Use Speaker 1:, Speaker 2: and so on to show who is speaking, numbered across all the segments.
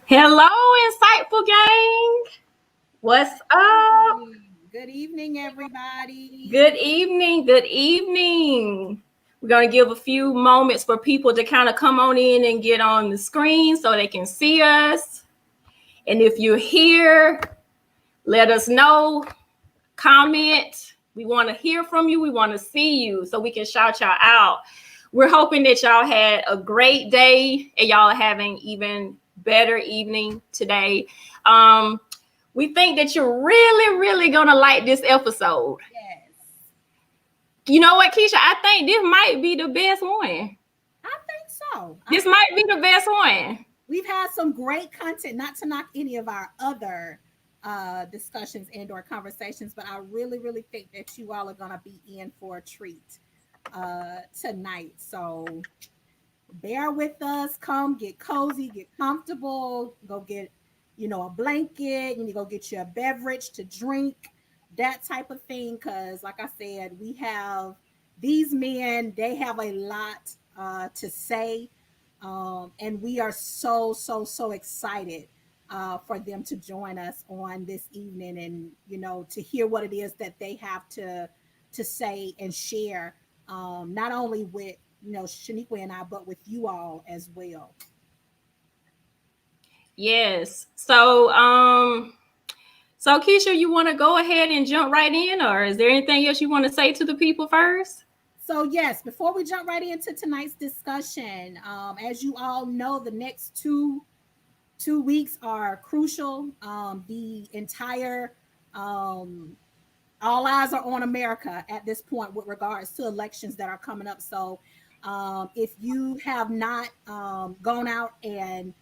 Speaker 1: Hello, Insightful Gang. What's up?
Speaker 2: Good evening, everybody.
Speaker 1: Good evening. Good evening. We're going to give a few moments for people to kind of come on in and get on the screen so they can see us. And if you're here, let us know. Comment. We want to hear from you. We want to see you so we can shout y'all out. We're hoping that y'all had a great day and y'all are having even better evening today. We think that you're really gonna like this episode.
Speaker 2: Yes.
Speaker 1: You know what, Keisha? I think this might be the best one.
Speaker 2: I think so.
Speaker 1: This might be the best one.
Speaker 2: We've had some great content, not to knock any of our other discussions and or conversations, but I really think that you all are gonna be in for a treat tonight. So bear with us. Come get cozy, get comfortable, go get a blanket, you go get you a beverage to drink, that type of thing. Because like I said, we have these men, they have a lot to say. And we are so excited for them to join us on this evening and, to hear what it is that they have to say and share, not only with, Shnequia and I, but with you all as well.
Speaker 1: Yes. So Keisha, you want to go ahead and jump right in, or is there anything else you want to say to the people first?
Speaker 2: So yes, before we jump right into tonight's discussion, as you all know, the next two weeks are crucial. The entire all eyes are on America at this point with regards to elections that are coming up. So if you have not gone out and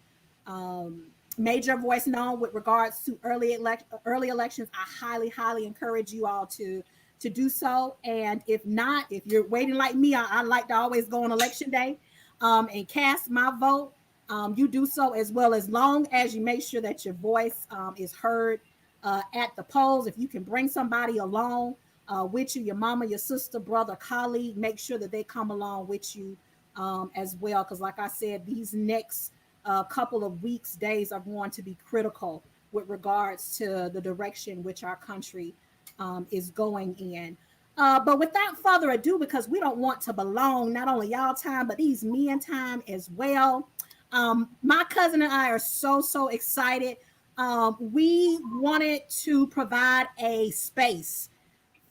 Speaker 2: made your voice known with regards to early elections, I highly encourage you all to do so. And if not, if you're waiting like me, I like to always go on election day and cast my vote. You do so as well, as long as you make sure that your voice is heard at the polls. If you can bring somebody along with you, your mama, your sister, brother, colleague, make sure that they come along with you as well. Because like I said, these next couple of weeks, days are going to be critical with regards to the direction which our country is going in. But without further ado, because we don't want to belong not only y'all time, but these men time as well. My cousin and I are so excited. We wanted to provide a space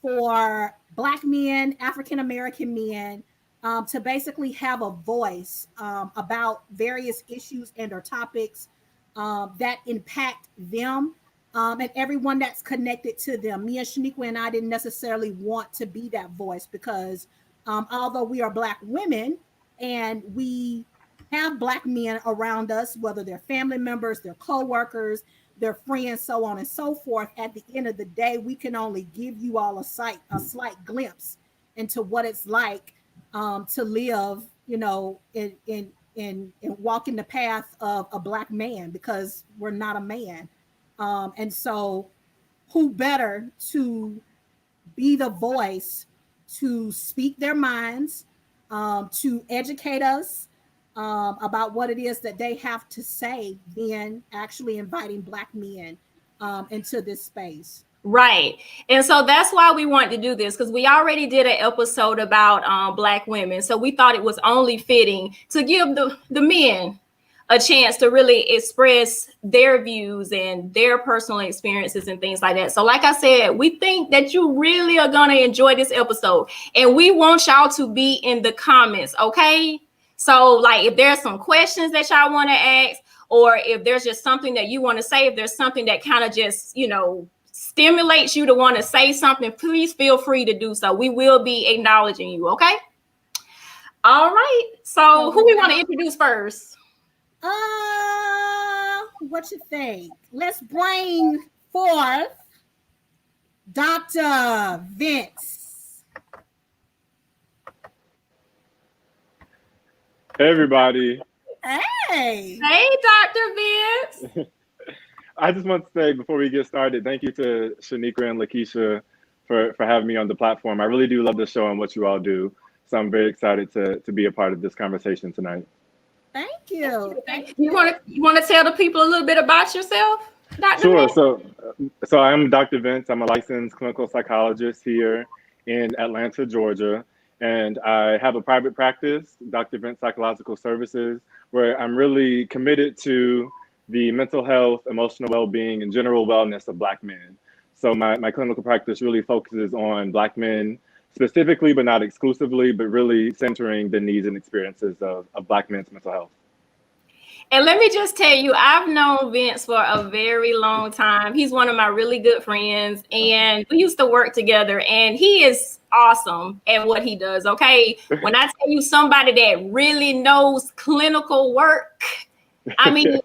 Speaker 2: for Black men, African American men, to basically have a voice about various issues and or topics that impact them and everyone that's connected to them. Me and Shnequia and I didn't necessarily want to be that voice because although we are Black women and we have Black men around us, whether they're family members, they're co-workers, their friends, so on and so forth, at the end of the day, we can only give you all a slight glimpse into what it's like to live, in walking the path of a Black man, because we're not a man. And so who better to be the voice to speak their minds, to educate us about what it is that they have to say, than actually inviting Black men into this space.
Speaker 1: Right. And so that's why we wanted to do this, because we already did an episode about Black women. So we thought it was only fitting to give the men a chance to really express their views and their personal experiences and things like that. So like I said, we think that you really are going to enjoy this episode, and we want y'all to be in the comments. Okay. So like, if there's some questions that y'all want to ask, or if there's just something that you want to say, if there's something that kind of just, stimulates you to want to say something, please feel free to do so. We will be acknowledging you. Okay. All right. So who we want to introduce first?
Speaker 2: What you think? Let's bring forth Dr. Vince.
Speaker 3: Hey, everybody.
Speaker 2: Hey.
Speaker 1: Hey, Dr. Vince.
Speaker 3: I just want to say before we get started, thank you to Shnequia and Lakesha for having me on the platform. I really do love the show and what you all do. So I'm very excited to be a part of this conversation tonight.
Speaker 2: Thank you.
Speaker 1: You want to tell the people a little bit about yourself, Dr.
Speaker 3: Sure.
Speaker 1: Vince?
Speaker 3: So I'm Dr. Vince. I'm a licensed clinical psychologist here in Atlanta, Georgia. And I have a private practice, Dr. Vince Psychological Services, where I'm really committed to the mental health, emotional well-being, and general wellness of Black men. So my clinical practice really focuses on Black men specifically, but not exclusively, but really centering the needs and experiences of Black men's mental health.
Speaker 1: And let me just tell you, I've known Vince for a very long time. He's one of my really good friends, and we used to work together, and he is awesome at what he does, okay? When I tell you somebody that really knows clinical work, I mean,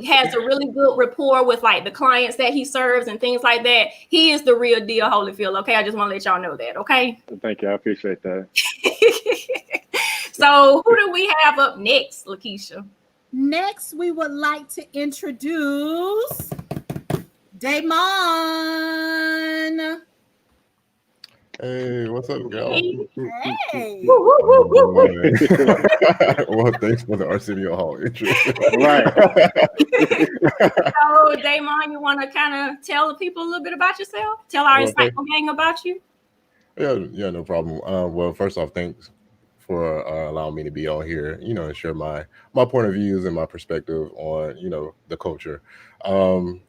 Speaker 1: has a really good rapport with like the clients that he serves and things like that. He is the real deal, Holyfield, okay? I just want to let y'all know that, okay?
Speaker 3: Thank you. I appreciate that.
Speaker 1: So who do we have up next, Lakesha?
Speaker 2: Next, we would like to introduce Damon.
Speaker 4: Hey, what's up, y'all?
Speaker 2: Hey.
Speaker 4: Well, thanks for the Arsenio Hall intro.
Speaker 3: Right.
Speaker 1: So, Damon, you want to kind of tell the people a little bit about yourself? Tell our insightful gang about you?
Speaker 4: Yeah, no problem. Well, first off, thanks for allowing me to be on here, and share my point of views and my perspective on, the culture. I'm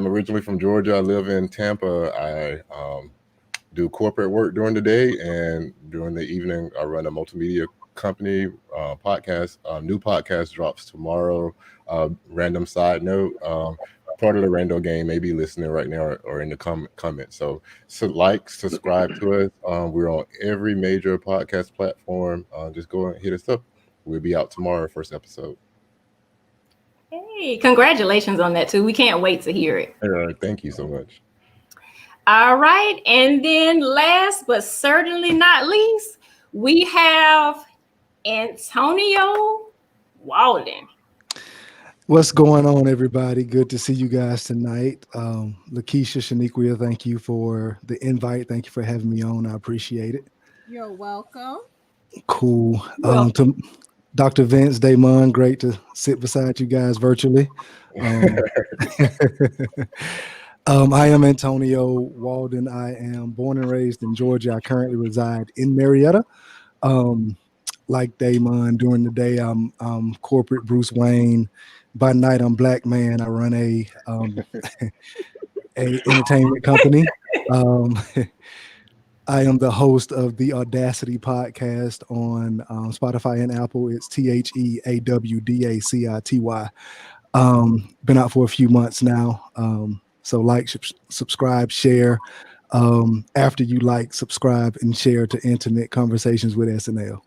Speaker 4: originally from Georgia. I live in Tampa. I do corporate work during the day, and during the evening, I run a multimedia company podcast. New podcast drops tomorrow. Random side note, part of the Rando Game may be listening right now or in the comments. So subscribe to us. We're on every major podcast platform. Just go and hit us up. We'll be out tomorrow, first episode.
Speaker 1: Hey, congratulations on that too. We can't wait to hear it.
Speaker 4: All right, thank you so much.
Speaker 1: All right. And then last but certainly not least, we have Antonio Walden.
Speaker 5: What's going on, everybody? Good to see you guys tonight. Lakesha, Shnequia, thank you for the invite. Thank you for having me on. I appreciate it.
Speaker 2: You're welcome.
Speaker 5: Cool. To Dr. Vince, Damon, great to sit beside you guys virtually. I am Antonio Walden. I am born and raised in Georgia. I currently reside in Marietta. Like Damon, during the day, I'm corporate Bruce Wayne. By night, I'm Black Man. I run a entertainment company. I am the host of the Audacity podcast on Spotify and Apple. It's TheAwdacity. Been out for a few months now. So like, subscribe, share. After you like, subscribe, and share to Intimate Conversations with SNL.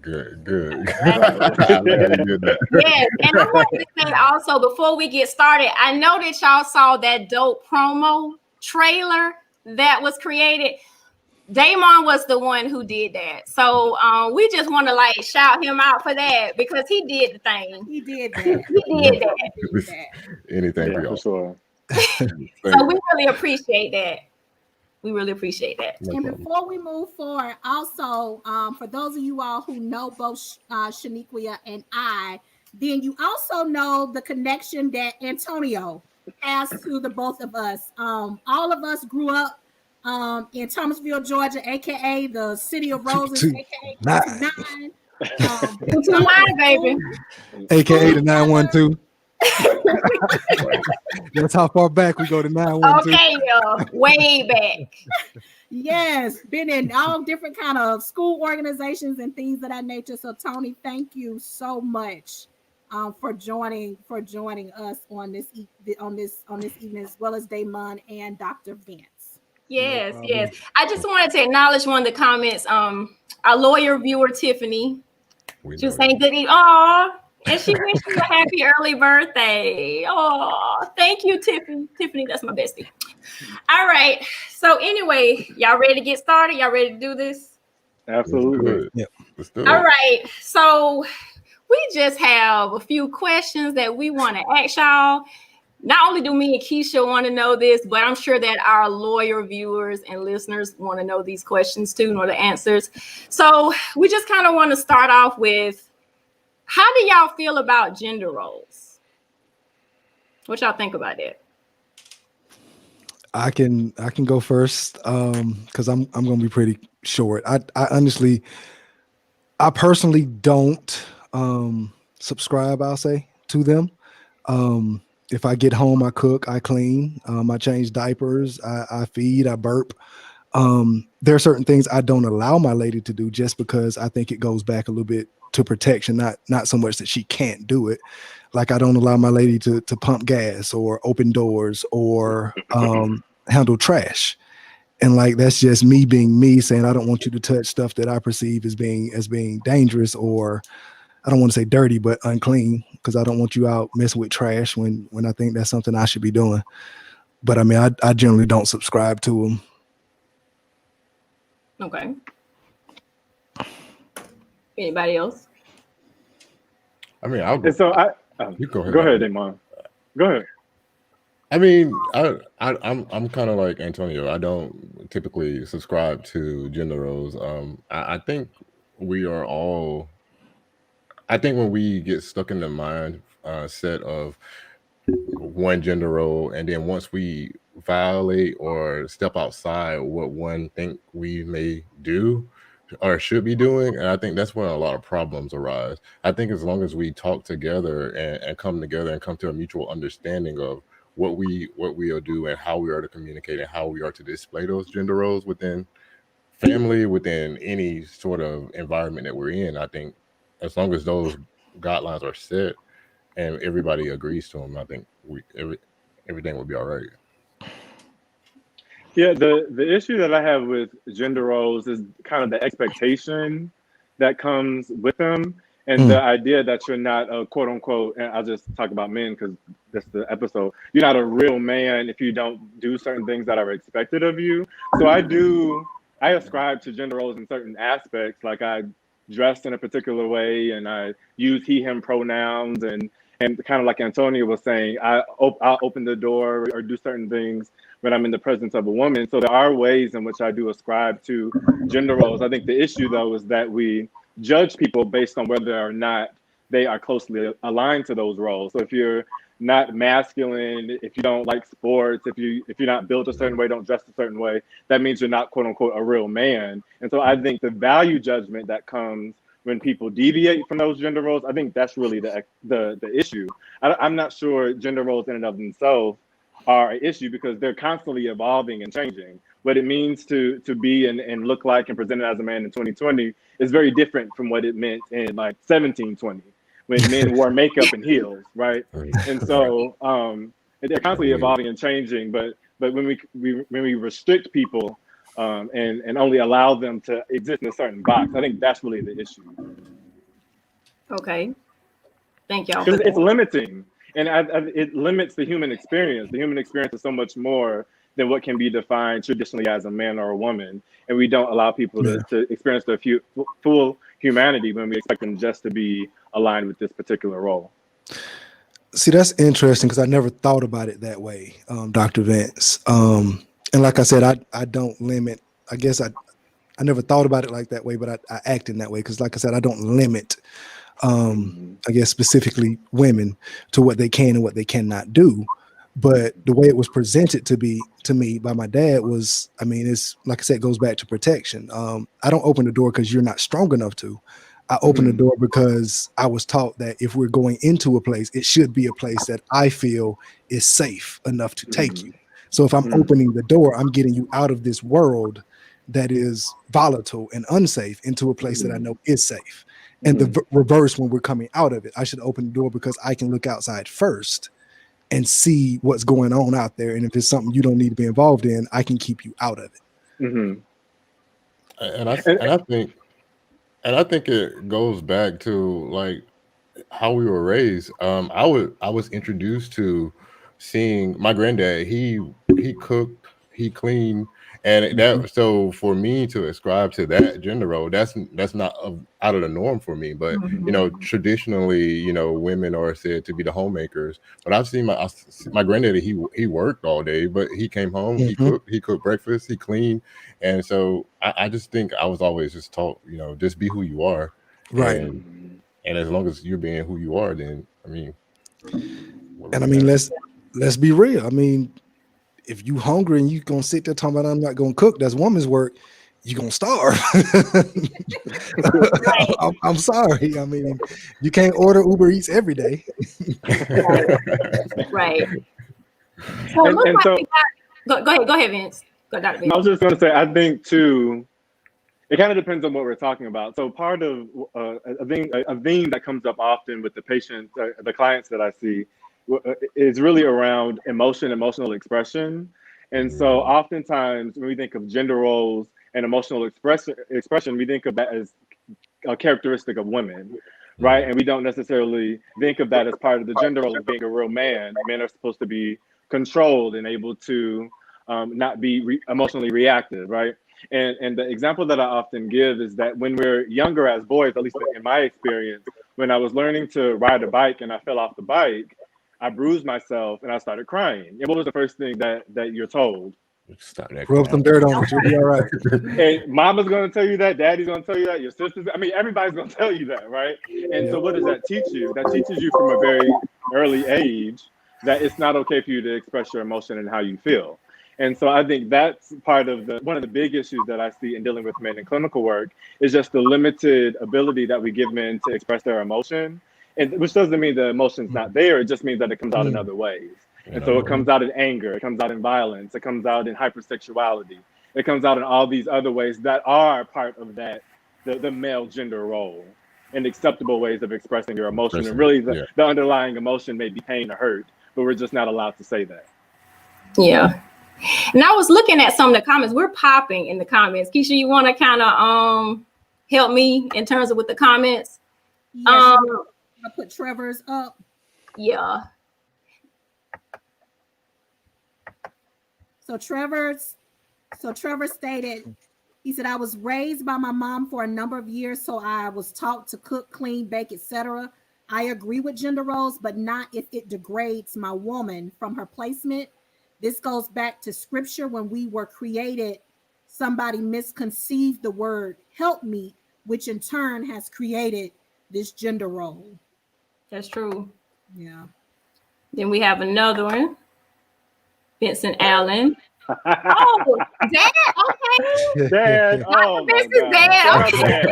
Speaker 4: Good. I'm
Speaker 1: glad you did that. Yes, and I want to say also, before we get started, I know that y'all saw that dope promo trailer that was created. Damon was the one who did that. So we just want to like shout him out for that because he did the thing.
Speaker 2: He did that.
Speaker 4: Anything for y'all.
Speaker 3: For sure.
Speaker 1: So we really appreciate that. No
Speaker 2: and before we move forward, also, for those of you all who know both Shnequia and I, then you also know the connection that Antonio has to the both of us. All of us grew up in Thomasville, Georgia, aka the City of Roses, aka 9.
Speaker 1: 29, baby.
Speaker 5: AKA the 912. That's how far back we go to 912.
Speaker 1: Okay, way back.
Speaker 2: Yes, been in all different kind of school organizations and things of that nature. So Tony, thank you so much for joining us on this evening, as well as Damon and Dr. Vince.
Speaker 1: Yes. I just wanted to acknowledge one of the comments. Our lawyer viewer Tiffany, she was saying good evening. Aw. And she wished you a happy early birthday. Oh, thank you, Tiffany. Tiffany, that's my bestie. All right. So anyway, y'all ready to get started? Y'all ready to do this?
Speaker 3: Absolutely.
Speaker 5: Yep.
Speaker 4: Let's do it.
Speaker 1: All right. So we just have a few questions that we want to ask y'all. Not only do me and Keisha want to know this, but I'm sure that our lawyer viewers and listeners want to know these questions too, know the answers. So we just kind of want to start off with, How do y'all feel about gender roles? What y'all think about that?
Speaker 5: I can go first because I'm gonna be pretty short. I honestly, I personally don't subscribe, I'll say, to them. If I get home, I cook, I clean, I change diapers, I feed, I burp. There are certain things I don't allow my lady to do just because I think it goes back a little bit to protection, not so much that she can't do it. Like I don't allow my lady to pump gas or open doors or handle trash. And like that's just me being me, saying I don't want you to touch stuff that I perceive as being dangerous, or I don't want to say dirty, but unclean, because I don't want you out messing with trash when I think that's something I should be doing. But I mean, I generally don't subscribe to them.
Speaker 1: Okay. Anybody else?
Speaker 4: I mean, I'll go.
Speaker 3: And so
Speaker 4: You go ahead.
Speaker 3: Go ahead, Damon. Go ahead.
Speaker 4: I mean, I'm kind of like Antonio. I don't typically subscribe to gender roles. I think we are all. I think when we get stuck in the mind set of one gender role, and then once we violate or step outside what one think we may do or should be doing, and I think that's when a lot of problems arise. I think as long as we talk together and come together and come to a mutual understanding of what we will do and how we are to communicate and how we are to display those gender roles within family, within any sort of environment that we're in, I think as long as those guidelines are set and everybody agrees to them, I think everything will be all right.
Speaker 3: Yeah, the issue that I have with gender roles is kind of the expectation that comes with them, and the idea that you're not a quote unquote, and I'll just talk about men because that's the episode. You're not a real man if you don't do certain things that are expected of you. So I ascribe to gender roles in certain aspects, like I dress in a particular way and I use he him pronouns, and kind of like Antonia was saying, I'll open the door or do certain things when I'm in the presence of a woman. So there are ways in which I do ascribe to gender roles. I think the issue though is that we judge people based on whether or not they are closely aligned to those roles. So if you're not masculine, if you don't like sports, if you're not built a certain way, don't dress a certain way, that means you're not quote unquote a real man. And so I think the value judgment that comes when people deviate from those gender roles, I think that's really the issue. I'm not sure gender roles in and of themselves are an issue because they're constantly evolving and changing. What it means to be and look like and present as a man in 2020 is very different from what it meant in like 1720 when men wore makeup and heels, right? And so they're constantly evolving and changing. But when we restrict people and only allow them to exist in a certain box, I think that's really the issue.
Speaker 1: Okay. Thank y'all.
Speaker 3: Because it's limiting. And it limits the human experience. The human experience is so much more than what can be defined traditionally as a man or a woman. And we don't allow people to experience their full humanity when we expect them just to be aligned with this particular role.
Speaker 5: See, that's interesting because I never thought about it that way, Dr. Vance. And like I said, I don't limit. I guess I never thought about it like that way, but I act in that way because, like I said, I don't limit I guess specifically women to what they can and what they cannot do. But the way it was presented to me by my dad was, I mean, it's like I said, it goes back to protection. I don't open the door because you're not strong enough to. I open the door because I was taught that if we're going into a place, it should be a place that I feel is safe enough to take you. So if I'm opening the door, I'm getting you out of this world that is volatile and unsafe into a place that I know is safe. And the reverse, when we're coming out of it, I should open the door because I can look outside first and see what's going on out there. And if it's something you don't need to be involved in, I can keep you out of it.
Speaker 4: And I think it goes back to like how we were raised. I was introduced to seeing my granddad. He cooked, he cleaned, and that. So for me to ascribe to that gender role, that's not out of the norm for me. But you know, traditionally, you know, women are said to be the homemakers. But I've seen my granddaddy. He worked all day, but he came home, he cooked breakfast, he cleaned, and so I just think I was always just taught, you know, just be who you are,
Speaker 5: right?
Speaker 4: And as long as you're being who you are, then I mean,
Speaker 5: And I mean, let's be real. I mean, if you hungry and you gonna sit there talking about I'm not gonna cook, that's woman's work. You're gonna starve. I'm sorry. I mean, you can't order Uber Eats every day.
Speaker 1: Right. So it looks like we got, go ahead, Vince. Go, Dr. Vince.
Speaker 3: I was just going to say, I think too, it kind of depends on what we're talking about. So part of a theme that comes up often with the patients, the clients that I see, is really around emotional expression. And so oftentimes when we think of gender roles and emotional expression, we think of that as a characteristic of women, right? And we don't necessarily think of that as part of the gender role of being a real man. Men are supposed to be controlled and able to not be emotionally reactive, right? And the example that I often give is that when we're younger as boys, at least in my experience, when I was learning to ride a bike and I fell off the bike, I bruised myself and I started crying. And what was the first thing that you're told?
Speaker 4: Stop that.
Speaker 5: Rub some dirt on it, you'll be all right.
Speaker 3: And mama's going to tell you that, daddy's going to tell you that, your sisters, I mean, everybody's going to tell you that, right? And so what does that teach you? That teaches you from a very early age that it's not okay for you to express your emotion and how you feel. And so I think that's part of one of the big issues that I see in dealing with men in clinical work is just the limited ability that we give men to express their emotion. And which doesn't mean the emotion's not there, it just means that it comes out in other ways. And so it comes out in anger, it comes out in violence, it comes out in hypersexuality, it comes out in all these other ways that are part of that, the male gender role, and acceptable ways of expressing your emotion. And really the underlying emotion may be pain or hurt, but we're just not allowed to say that.
Speaker 1: Yeah. And I was looking at some of the comments. We're popping in the comments. Keisha, you want to kind of help me in terms of with the comments?
Speaker 2: Yes, I put Trevor's up.
Speaker 1: Yeah.
Speaker 2: So Trevor stated, he said, I was raised by my mom for a number of years, so I was taught to cook, clean, bake, etc. I agree with gender roles, but not if it degrades my woman from her placement. This goes back to scripture. When we were created, somebody misconceived the word help me, which in turn has created this gender role.
Speaker 1: That's true.
Speaker 2: Yeah.
Speaker 1: Then we have another one. Vincent Allen. Oh, Dad. Okay.
Speaker 3: Dad. Oh,
Speaker 1: this is Dad. Okay.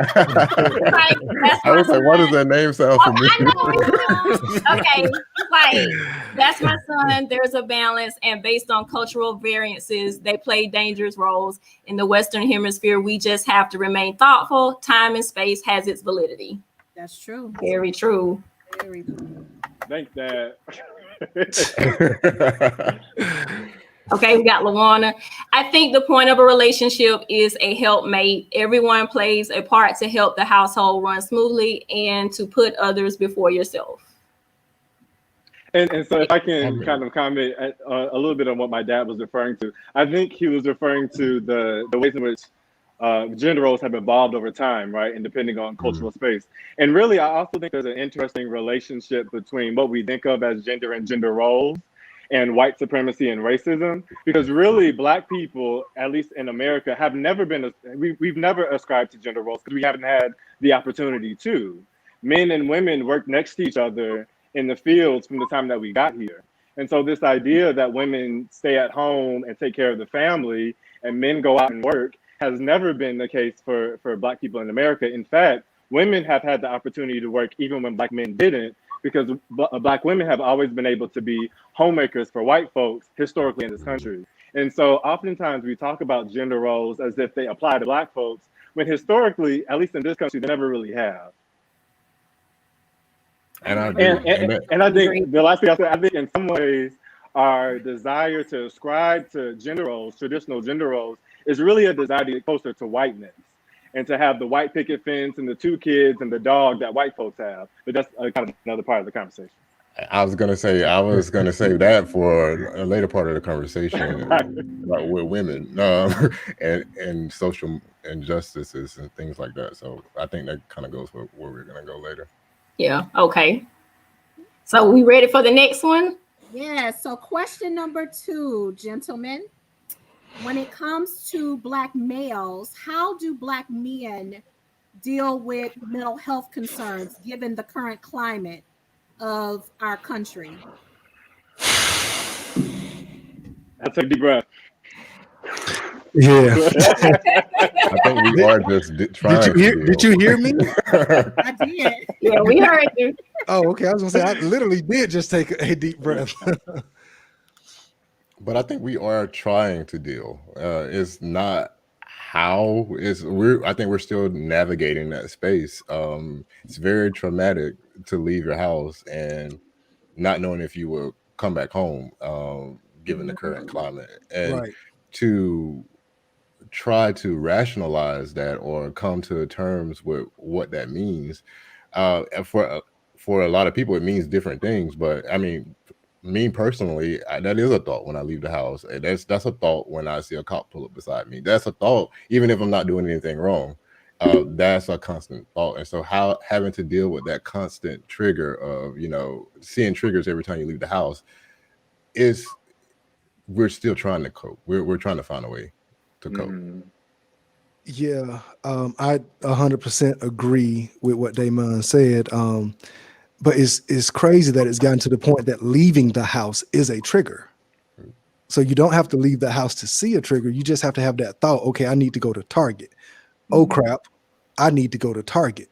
Speaker 4: Like, I was like, why does that name sound familiar?
Speaker 1: Okay. Like, that's my son. There's a balance. And based on cultural variances, they play dangerous roles. In the Western Hemisphere, we just have to remain thoughtful. Time and space has its validity.
Speaker 2: That's true.
Speaker 1: Very true.
Speaker 2: Very true.
Speaker 3: Thanks, Dad.
Speaker 1: Okay, we got Lawana. I think the point of a relationship is a helpmate. Everyone plays a part to help the household run smoothly and to put others before yourself.
Speaker 3: And so if I can kind of comment a little bit on what my dad was referring to, I think he was referring to the ways in which gender roles have evolved over time, right? And depending on cultural space. And really, I also think there's an interesting relationship between what we think of as gender and gender roles and white supremacy and racism, because really Black people, at least in America, have never been, we've never ascribed to gender roles because we haven't had the opportunity to. Men and women work next to each other in the fields from the time that we got here. And so this idea that women stay at home and take care of the family and men go out and work has never been the case for Black people in America. In fact, women have had the opportunity to work even when Black men didn't, because Black women have always been able to be homemakers for white folks historically in this country. And so oftentimes we talk about gender roles as if they apply to Black folks, when historically, at least in this country, they never really have.
Speaker 4: And I agree.
Speaker 3: And I think the last thing I said, I think in some ways, our desire to ascribe to gender roles, traditional gender roles, is really a desire to get closer to whiteness and to have the white picket fence and the 2 kids and the dog that white folks have. But that's kind of another part of the conversation.
Speaker 4: I was gonna say that for a later part of the conversation about with women and social injustices and things like that. So I think that kind of goes where we're gonna go later.
Speaker 1: Yeah. Okay. So we ready for the next one?
Speaker 2: Yeah. So question number 2, gentlemen. When it comes to Black males, how do Black men deal with mental health concerns given the current climate of our country?
Speaker 3: I'll take a deep breath.
Speaker 5: Yeah.
Speaker 4: I think we are just trying to deal.
Speaker 5: Did you hear me?
Speaker 2: I did.
Speaker 1: Yeah, we heard you.
Speaker 5: Oh, okay. I was gonna say I literally did just take a deep breath.
Speaker 4: But I think we are trying to deal. It's not how I think we're still navigating that space. It's very traumatic to leave your house and not knowing if you will come back home, given the current climate, and
Speaker 5: Right.
Speaker 4: to try to rationalize that or come to terms with what that means. And for a lot of people, it means different things. But I mean, me personally, that is a thought when I leave the house. And that's a thought when I see a cop pull up beside me. That's a thought, even if I'm not doing anything wrong. That's a constant thought. And so having to deal with that constant trigger of, seeing triggers every time you leave the house we're still trying to cope. We're trying to find a way to cope.
Speaker 5: Yeah, I 100% agree with what Damon said. But it's crazy that it's gotten to the point that leaving the house is a trigger. So you don't have to leave the house to see a trigger. You just have to have that thought, okay, I need to go to Target. Oh crap, I need to go to Target.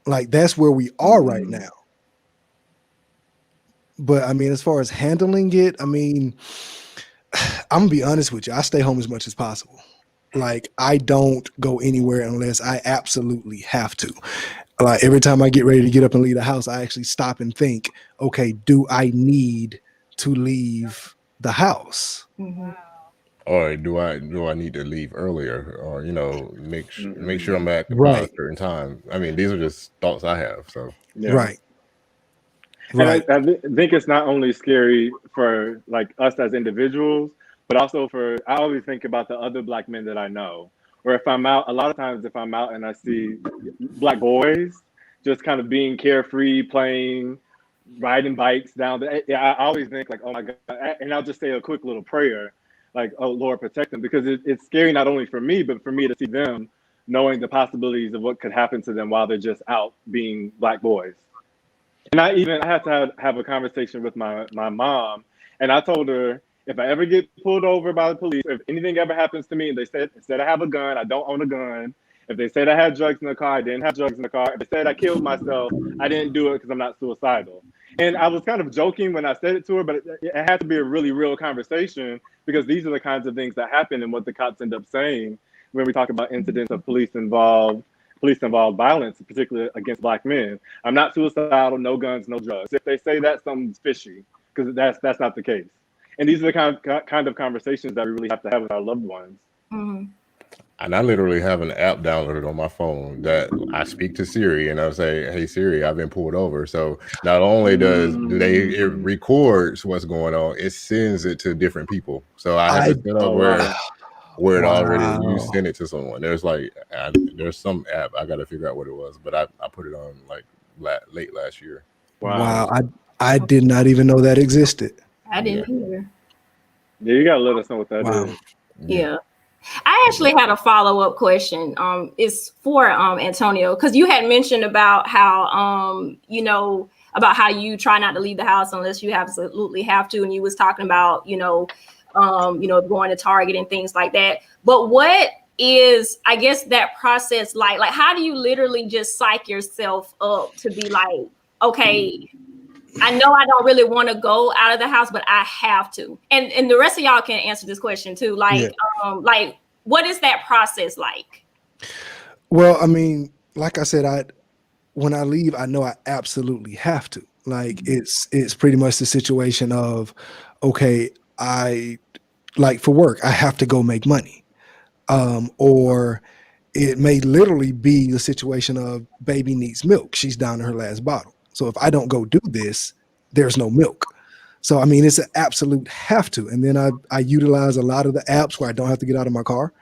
Speaker 5: Like that's where we are right now. But I mean, as far as handling it, I mean, I'm gonna be honest with you. I stay home as much as possible. Like I don't go anywhere unless I absolutely have to. Like every time I get ready to get up and leave the house, I actually stop and think, okay, do I need to leave the house?
Speaker 4: Or do I need to leave earlier, or make sure I'm back by a
Speaker 5: Right.
Speaker 4: certain time? I mean, these are just thoughts I have. So
Speaker 3: Yeah.
Speaker 5: Right.
Speaker 3: And I think it's not only scary for like us as individuals, but also I always think about the other Black men that I know. Or if I'm out, a lot of times if I'm out and I see Black boys just kind of being carefree, playing, riding bikes down I always think like, oh my God. And I'll just say a quick little prayer, like, oh Lord, protect them, because it's scary not only for me, but for me to see them knowing the possibilities of what could happen to them while they're just out being Black boys. And I had to have a conversation with my mom, and I told her, if I ever get pulled over by the police, if anything ever happens to me, and they said I have a gun, I don't own a gun. If they said I had drugs in the car, I didn't have drugs in the car. If they said I killed myself, I didn't do it because I'm not suicidal. And I was kind of joking when I said it to her, but it had to be a really real conversation, because these are the kinds of things that happen and what the cops end up saying when we talk about incidents of police-involved violence, particularly against Black men. I'm not suicidal, no guns, no drugs. If they say that, something's fishy, because that's not the case. And these are the kind of conversations that we really have to have with our loved ones.
Speaker 4: And I literally have an app downloaded on my phone that I speak to Siri and I'll say, hey Siri, I've been pulled over. So not only it records what's going on, it sends it to different people. So I have it set up where it already, you send it to someone. There's some app, I got to figure out what it was, but I put it on like late last year.
Speaker 5: Wow. I did not even know that existed.
Speaker 1: I didn't either.
Speaker 3: Yeah, you got to let us know what that is.
Speaker 1: Yeah. I actually had a follow-up question. It's for Antonio, because you had mentioned about how about how you try not to leave the house unless you absolutely have to, and you was talking about going to Target and things like that. But what is, I guess, that process like? Like, how do you literally just psych yourself up to be like, okay, I know I don't really want to go out of the house, but I have to. And the rest of y'all can answer this question too. Like, like, what is that process like?
Speaker 5: Well, I mean, like I said, when I leave, I know I absolutely have to. Like, it's pretty much the situation of, okay, like for work, I have to go make money. Or it may literally be the situation of baby needs milk. She's down to her last bottle. So if I don't go do this, there's no milk. So, I mean, it's an absolute have to. And then I utilize a lot of the apps where I don't have to get out of my car,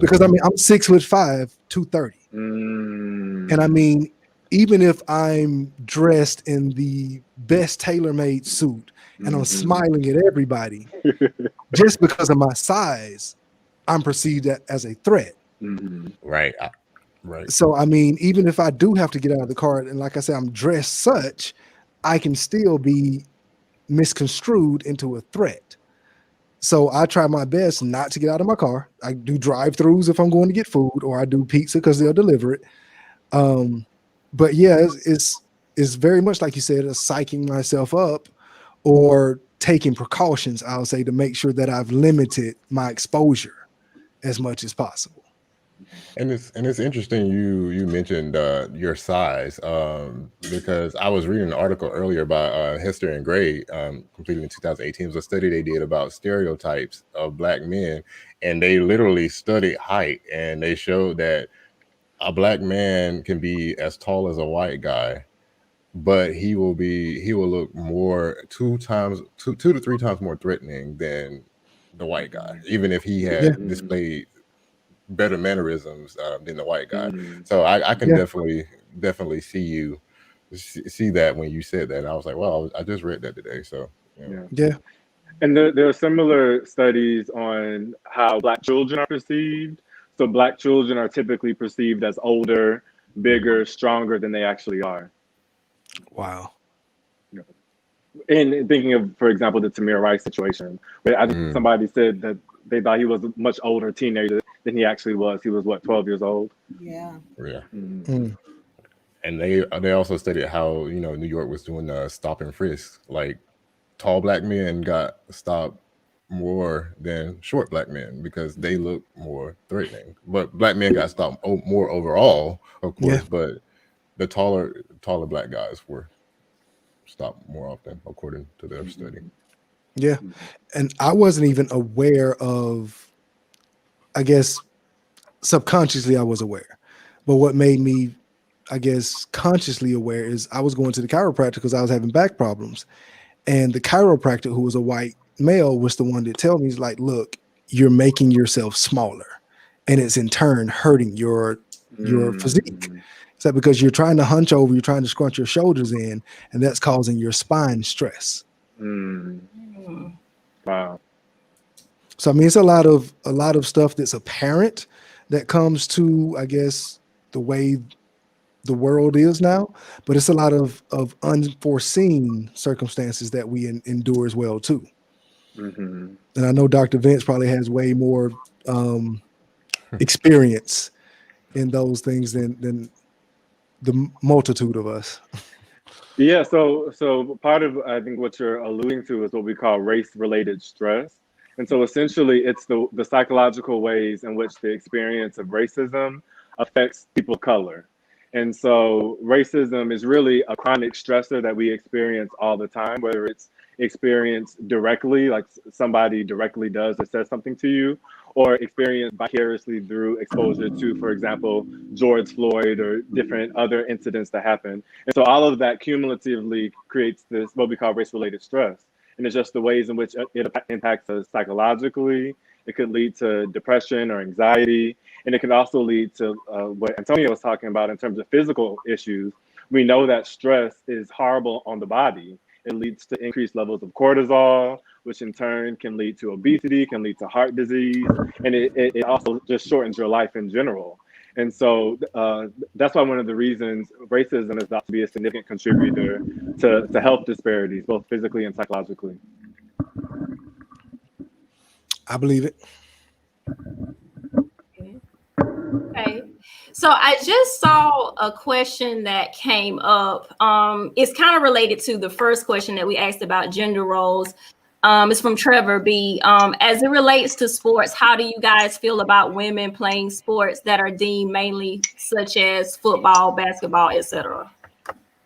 Speaker 5: because I mean, I'm 6'5", 230. And I mean, even if I'm dressed in the best tailor-made suit and I'm smiling at everybody, just because of my size, I'm perceived as a threat.
Speaker 4: Right. Right.
Speaker 5: So I mean, even if I do have to get out of the car, and like I said, I'm dressed such, I can still be misconstrued into a threat. So I try my best not to get out of my car. I do drive-throughs if I'm going to get food, or I do pizza because they'll deliver it. But yeah, it's very much like you said, a psyching myself up or taking precautions, I'll say, to make sure that I've limited my exposure as much as possible.
Speaker 4: And it's interesting you mentioned your size, because I was reading an article earlier about Hester and Gray, completed in 2018. It was a study they did about stereotypes of Black men, and they literally studied height, and they showed that a Black man can be as tall as a white guy, but he will look more two to three times more threatening than the white guy, even if he
Speaker 5: Yeah,
Speaker 4: had displayed better mannerisms than the white guy.
Speaker 3: Mm,
Speaker 4: So I can
Speaker 5: yeah,
Speaker 4: definitely see that when you said that. And I was like, well, I just read that today. So yeah.
Speaker 3: yeah.
Speaker 5: yeah,
Speaker 3: And there are similar studies on how Black children are perceived. So Black children are typically perceived as older, bigger, stronger than they actually are.
Speaker 5: wow,
Speaker 3: And thinking of, for example, the Tamir Rice situation, where I think
Speaker 4: Mm.
Speaker 3: somebody said that they thought he was a much older teenager than he actually was. He was what, 12 years old?
Speaker 2: Yeah.
Speaker 4: Yeah.
Speaker 3: Mm,
Speaker 5: mm,
Speaker 4: And they also studied how, New York was doing stop and frisk. Like tall Black men got stopped more than short Black men because they look more threatening. But Black men got stopped more overall, of
Speaker 5: yeah,
Speaker 4: course, but the taller Black guys were stopped more often according to their study.
Speaker 5: yeah. And I wasn't even aware of, I guess subconsciously I was aware, but what made me, I guess, consciously aware is I was going to the chiropractor because I was having back problems. And the chiropractor, who was a white male, was the one that tell me, he's like, look, you're making yourself smaller, and it's in turn hurting your physique.
Speaker 3: mm,
Speaker 5: So because you're trying to hunch over, you're trying to scrunch your shoulders in, and that's causing your spine stress.
Speaker 3: mm.
Speaker 1: Mm.
Speaker 3: Wow.
Speaker 5: So I mean, it's a lot of stuff that's apparent that comes to, I guess, the way the world is now, but it's a lot of unforeseen circumstances that we endure as well too.
Speaker 3: Hmm.
Speaker 5: And I know Dr. Vince probably has way more experience in those things than the multitude of us.
Speaker 3: Yeah, so part of I think what you're alluding to is what we call race-related stress. And so essentially it's the psychological ways in which the experience of racism affects people of color. And so racism is really a chronic stressor that we experience all the time, whether it's experienced directly, like somebody directly does or says something to you, or experienced vicariously through exposure to, for example, George Floyd or different other incidents that happen. And so all of that cumulatively creates this what we call race-related stress. And it's just the ways in which it impacts us psychologically. It could lead to depression or anxiety, and it can also lead to what Antonio was talking about in terms of physical issues. We know that stress is horrible on the body. It leads to increased levels of cortisol, which in turn can lead to obesity, can lead to heart disease, and it also just shortens your life in general. And so that's why one of the reasons racism is thought to be a significant contributor to health disparities, both physically and psychologically.
Speaker 5: I believe it.
Speaker 1: Okay. So I just saw a question that came up. It's kind of related to the first question that we asked about gender roles. It's from Trevor B. As it relates to sports, how do you guys feel about women playing sports that are deemed mainly such as football, basketball, etc.?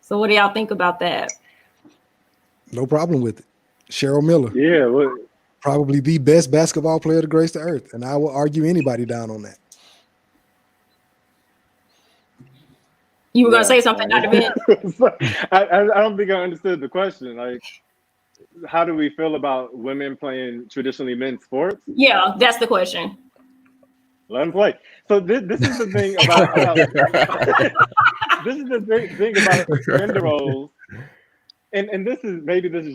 Speaker 1: So what do y'all think about that?
Speaker 5: No problem with it. Cheryl Miller,
Speaker 3: Yeah, well,
Speaker 5: probably the best basketball player to grace the earth, and I will argue anybody down on that.
Speaker 1: You were gonna
Speaker 3: yeah.
Speaker 1: say something, Dr. Vince?
Speaker 3: I don't think I understood the question. Like, how do we feel about women playing traditionally men's sports?
Speaker 1: Yeah, that's the question.
Speaker 3: Let them play. So this is the thing about this is the thing about gender roles, and this is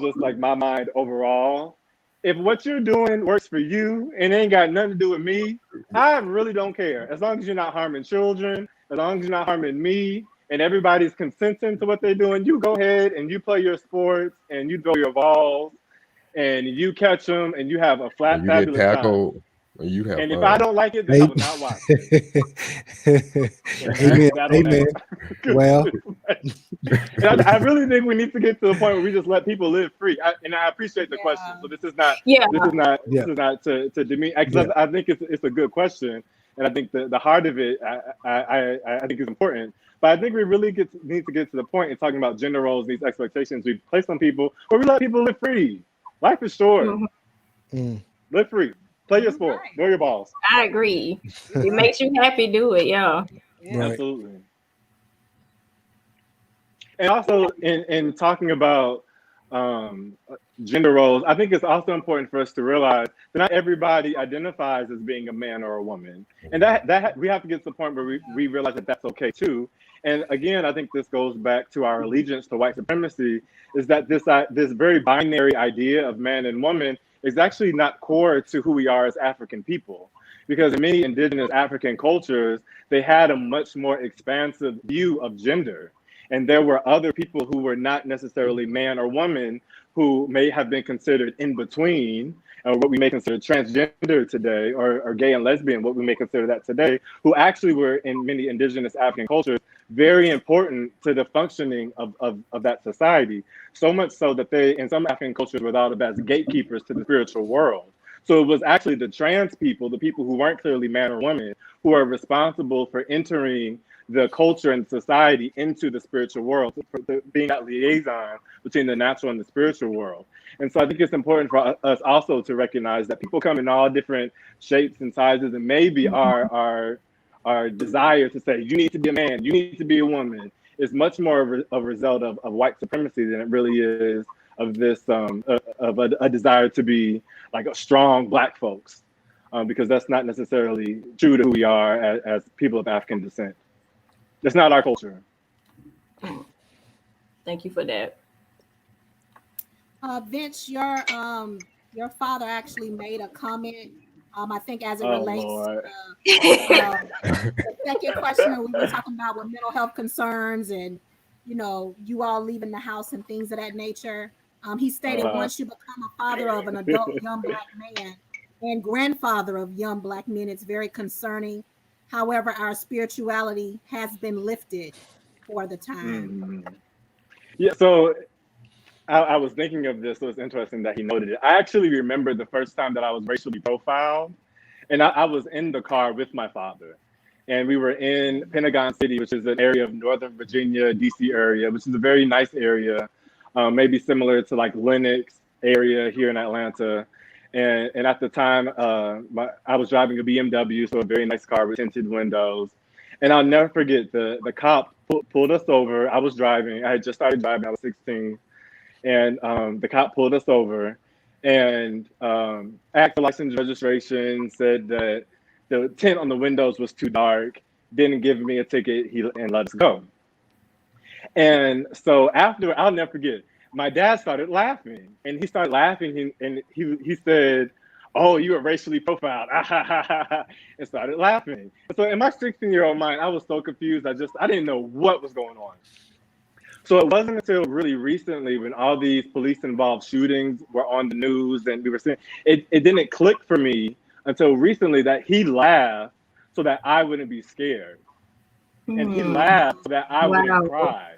Speaker 3: just like my mind overall. If what you're doing works for you and ain't got nothing to do with me, I really don't care. As long as you're not harming children, As long as you're not harming me and everybody's consenting to what they're doing, you go ahead and you play your sports and you throw your balls and you catch them and you have a
Speaker 4: When
Speaker 3: flat,
Speaker 4: you get
Speaker 3: fabulous time.
Speaker 4: tackled, and you have
Speaker 3: And if I
Speaker 4: fun.
Speaker 3: don't like it, then I will not watch it. And that's
Speaker 5: Amen.
Speaker 3: that on
Speaker 5: Amen.
Speaker 3: that. 'Cause
Speaker 5: Well,
Speaker 3: and I really think we need to get to the point where we just let people live free. And I appreciate the question. So this is not
Speaker 1: Yeah.
Speaker 5: Yeah.
Speaker 3: to demean. Because
Speaker 5: Yeah.
Speaker 3: I think it's a good question, and I think the heart of it I think is important. But I think we really need to get to the point in talking about gender roles, these expectations we place on people, where we let people live free. Life is short.
Speaker 5: Mm.
Speaker 3: Live free. Play your sport.
Speaker 2: Right.
Speaker 3: Throw your balls.
Speaker 1: I agree. It makes you happy, do it. Yeah.
Speaker 2: Yeah.
Speaker 5: Right.
Speaker 3: Absolutely. And also in talking about gender roles, I think it's also important for us to realize that not everybody identifies as being a man or a woman, and that we have to get to the point where we realize that that's okay too. And again, I think this goes back to our allegiance to white supremacy, is that this very binary idea of man and woman is actually not core to who we are as African people. Because in many indigenous African cultures, they had a much more expansive view of gender. And there were other people who were not necessarily man or woman who may have been considered in between, or what we may consider transgender today, or gay and lesbian, what we may consider that today, who actually were in many indigenous African cultures very important to the functioning of that society. So much so that they, in some African cultures, were thought of as gatekeepers to the spiritual world. So it was actually the trans people, the people who weren't clearly man or woman, who are responsible for entering the culture and society into the spiritual world, being that liaison between the natural and the spiritual world. And so I think it's important for us also to recognize that people come in all different shapes and sizes, and maybe our desire to say, you need to be a man, you need to be a woman, is much more of a result of white supremacy than it really is of this of a desire to be like a strong Black folks, because that's not necessarily true to who we are as people of African descent. That's not our culture.
Speaker 1: Thank you for that.
Speaker 2: Vince, your father actually made a comment. I think as it
Speaker 3: Oh,
Speaker 2: relates
Speaker 3: Lord.
Speaker 2: the second question that we were talking about with mental health concerns and you all leaving the house and things of that nature. He stated once you become a father of an adult young Black man and grandfather of young Black men, it's very concerning. However, our spirituality has been lifted for the time.
Speaker 3: Yeah, so I was thinking of this, so it's interesting that he noted it. I actually remember the first time that I was racially profiled, and I was in the car with my father, and we were in Pentagon City, which is an area of Northern Virginia, DC area, which is a very nice area, maybe similar to like Lenox area here in Atlanta. And at the time, I was driving a BMW, so a very nice car with tinted windows. And I'll never forget the cop pulled us over. I was driving. I had just started driving. I was 16. And the cop pulled us over and asked for license registration, said that the tint on the windows was too dark, didn't give me a ticket, and let us go. And so after, I'll never forget, my dad started laughing, and he started laughing, and he said, "Oh, you were racially profiled," and started laughing. So in my 16-year-old mind, I was so confused. I didn't know what was going on. So it wasn't until really recently, when all these police-involved shootings were on the news, and we were seeing it didn't click for me until recently that he laughed so that I wouldn't be scared, and he laughed so that I wouldn't cry.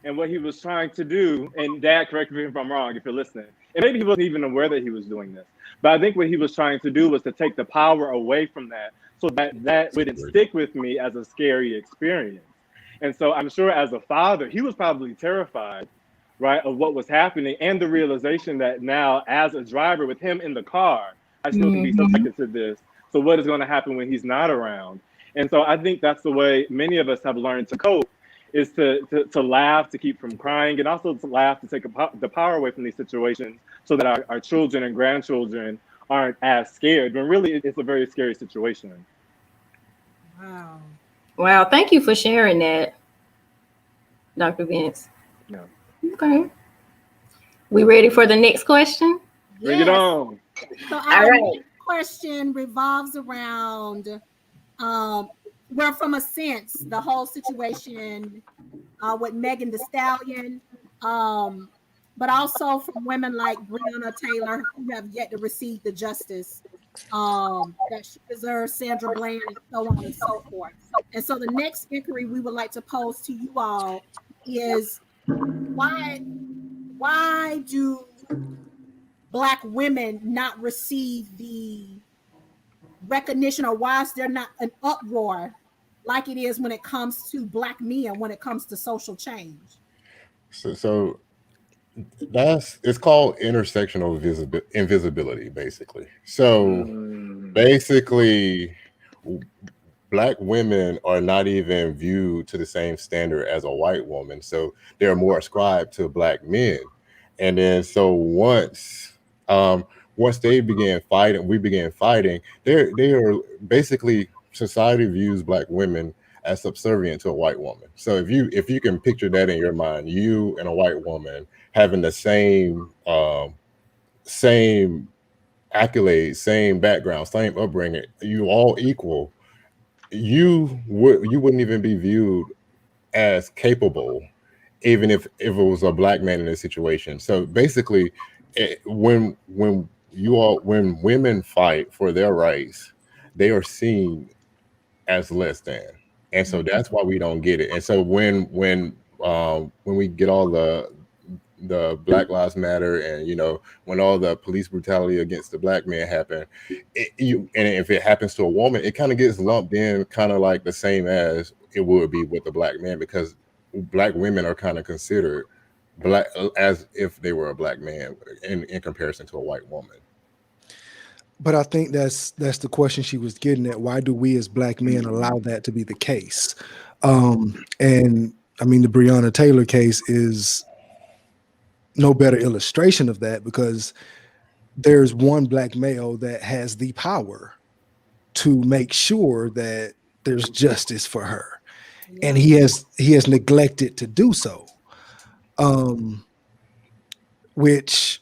Speaker 3: And what he was trying to do, and Dad, correct me if I'm wrong, if you're listening, and maybe he wasn't even aware that he was doing this, but I think what he was trying to do was to take the power away from that, so that wouldn't stick with me as a scary experience. And so I'm sure as a father, he was probably terrified, right, of what was happening, and the realization that now as a driver with him in the car, I still can be subjected to this. So what is going to happen when he's not around? And so I think that's the way many of us have learned to cope, is to laugh, to keep from crying, and also to laugh, to take the power away from these situations, so that our children and grandchildren aren't as scared, when really it's a very scary situation.
Speaker 1: Wow. Thank you for sharing that, Dr. Vince.
Speaker 3: Yeah.
Speaker 2: Okay.
Speaker 1: We ready for the next question?
Speaker 3: Bring it on.
Speaker 2: So our next question revolves around well, from a sense, the whole situation with Megan Thee Stallion, but also from women like Breonna Taylor who have yet to receive the justice that she deserves, Sandra Bland, and so on and so forth. And so the next inquiry we would like to pose to you all is why do Black women not receive the recognition, or why is there not an uproar like it is when it comes to Black men, when it comes to social change?
Speaker 4: So it's called intersectional invisibility, basically. So basically, Black women are not even viewed to the same standard as a white woman, so they're more ascribed to Black men. And then so once they began fighting, we began fighting. They are basically, society views Black women as subservient to a white woman. So if you can picture that in your mind, you and a white woman having the same accolades, same background, same upbringing, you all equal, you wouldn't even be viewed as capable, even if it was a Black man in this situation. So basically, when women fight for their rights, they are seen as less than, and so that's why we don't get it. And so when we get all the Black Lives Matter, and when all the police brutality against the Black man happen, and if it happens to a woman, it kind of gets lumped in, kind of like the same as it would be with the Black man, because Black women are kind of considered Black as if they were a Black man in comparison to a white woman.
Speaker 5: But I think that's the question she was getting at. Why do we as Black men allow that to be the case? And I mean, the Breonna Taylor case is no better illustration of that, because there's one Black male that has the power to make sure that there's justice for her, and he has neglected to do so, which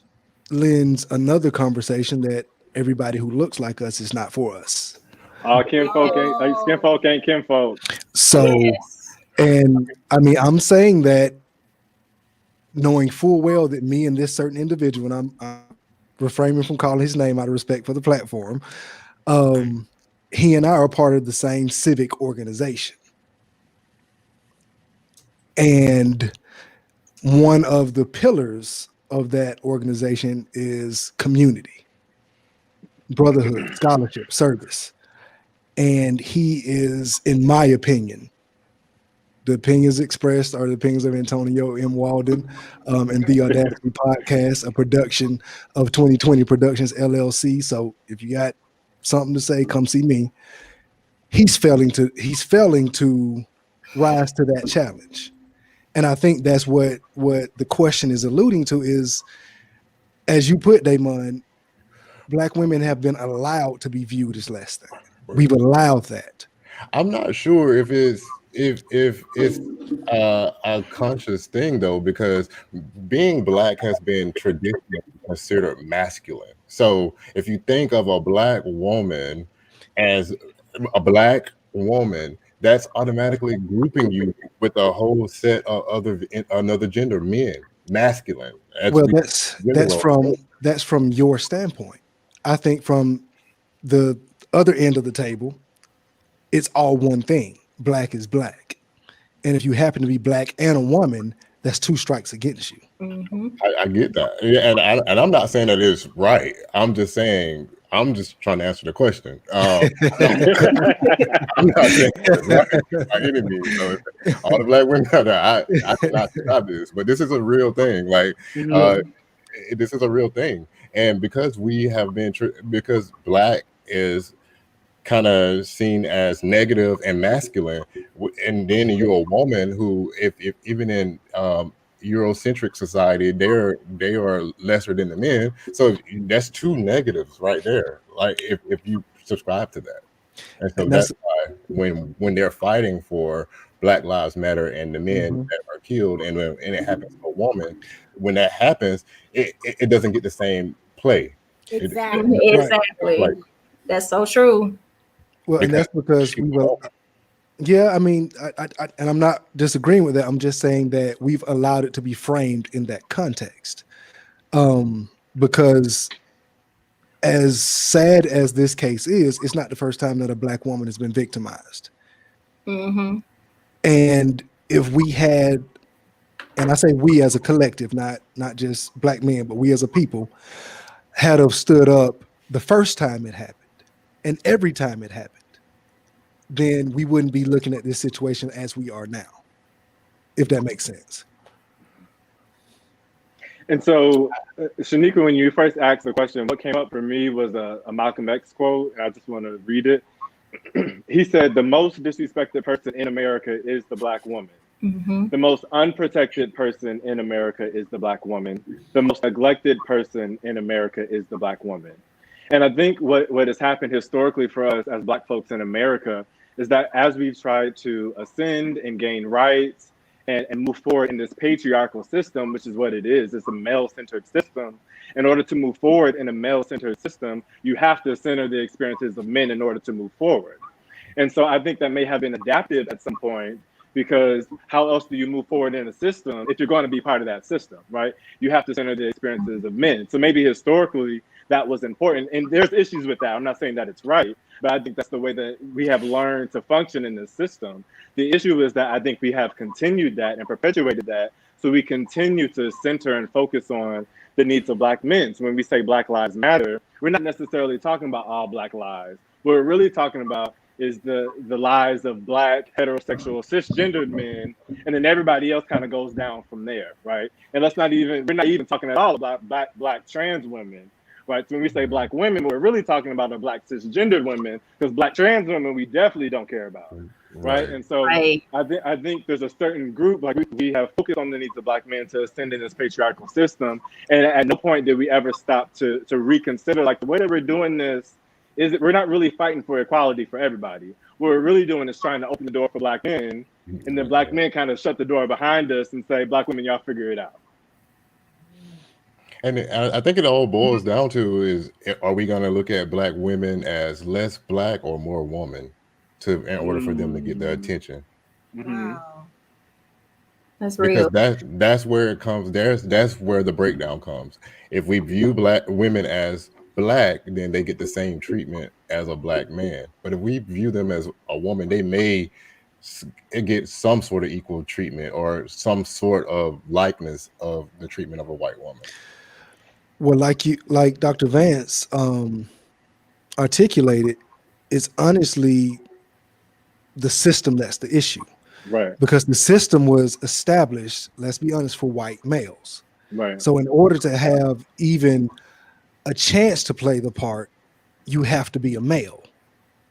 Speaker 5: lends another conversation that everybody who looks like us is not for us.
Speaker 3: Kinfolk ain't skinfolk ain't kinfolk.
Speaker 5: So, and I mean, I'm saying that knowing full well that me and this certain individual, and I'm refraining from calling his name out of respect for the platform, he and I are part of the same civic organization. And one of the pillars of that organization is community, brotherhood, scholarship, service. And he is, in my opinion, the opinions expressed are the opinions of Antonio M. Walden and The Audacity Podcast, a production of 2020 Productions LLC. So if you got something to say, come see me. He's failing to rise to that challenge. And I think that's what the question is alluding to is, as you put, Damon, Black women have been allowed to be viewed as less than. We've allowed that.
Speaker 4: I'm not sure if it's a conscious thing, though, because being Black has been traditionally considered masculine. So if you think of a Black woman as a Black woman, that's automatically grouping you with a whole set of another gender, men, masculine.
Speaker 5: Well, that's from your standpoint. I think from the other end of the table, it's all one thing. Black is Black. And if you happen to be Black and a woman, that's two strikes against you.
Speaker 4: I get that. Yeah, and I'm not saying that it's right. I'm just saying, I'm just trying to answer the question. I'm not saying it's right by any means. So all the Black women out there, I cannot stop this, but this is a real thing. Like, this is a real thing. And because we have been, because Black is kind of seen as negative and masculine, and then you're a woman who, if even in Eurocentric society, they are lesser than the men. So that's two negatives right there. Like if you subscribe to that, and so that's why when they're fighting for Black Lives Matter and the men that are killed, and it happens to a woman, when that happens, it doesn't get the same play.
Speaker 2: Exactly.
Speaker 1: Exactly. Right. That's so true.
Speaker 5: Well, and that's because Yeah, I mean, and I'm not disagreeing with that. I'm just saying that we've allowed it to be framed in that context. Because as sad as this case is, it's not the first time that a Black woman has been victimized.
Speaker 1: Mm-hmm.
Speaker 5: And if we had, and I say we as a collective, not just Black men, but we as a people, had have stood up the first time it happened and every time it happened, then we wouldn't be looking at this situation as we are now, if that makes sense.
Speaker 3: And so, Shnequia, when you first asked the question, what came up for me was a Malcolm X quote, and I just want to read it. He said, "The most disrespected person in America is the Black woman.
Speaker 1: Mm-hmm.
Speaker 3: The most unprotected person in America is the Black woman. The most neglected person in America is the Black woman." And I think what has happened historically for us as Black folks in America is that as we've tried to ascend and gain rights and move forward in this patriarchal system, which is what it is, it's a male-centered system. In order to move forward in a male-centered system, you have to center the experiences of men in order to move forward. And so I think that may have been adaptive at some point, because how else do you move forward in a system if you're going to be part of that system, right? You have to center the experiences of men. So maybe historically that was important. And there's issues with that. I'm not saying that it's right, but I think that's the way that we have learned to function in this system. The issue is that I think we have continued that and perpetuated that. So we continue to center and focus on the needs of Black men. So when we say Black Lives Matter, we're not necessarily talking about all Black lives. What we're really talking about is the lives of Black heterosexual cisgendered men, and then everybody else kind of goes down from there, right? And we're not even talking at all about black trans women, right? So when we say Black women, we're really talking about the Black cisgendered women, because Black trans women we definitely don't care about, right? And so
Speaker 1: Right.
Speaker 3: I think there's a certain group, like we have focused on the needs of Black men to ascend in this patriarchal system, and at no point did we ever stop to reconsider, like, the way that we're doing this is we're not really fighting for equality for everybody. What we're really doing is trying to open the door for Black men, and then Black men kind of shut the door behind us and say, Black women, y'all figure it out.
Speaker 4: And I think it all boils down to is, are we going to look at Black women as less Black or more woman in order for them to get their attention?
Speaker 2: Wow.
Speaker 1: That's real.
Speaker 4: Because that's where it comes. That's where the breakdown comes. If we view Black women as Black, then they get the same treatment as a Black man. But if we view them as a woman, they may get some sort of equal treatment or some sort of likeness of the treatment of a white woman.
Speaker 5: Well, like Dr. Vance articulated, it's honestly the system that's the issue.
Speaker 3: Right.
Speaker 5: Because the system was established, let's be honest, for white males.
Speaker 3: Right.
Speaker 5: So in order to have even a chance to play the part, you have to be a male.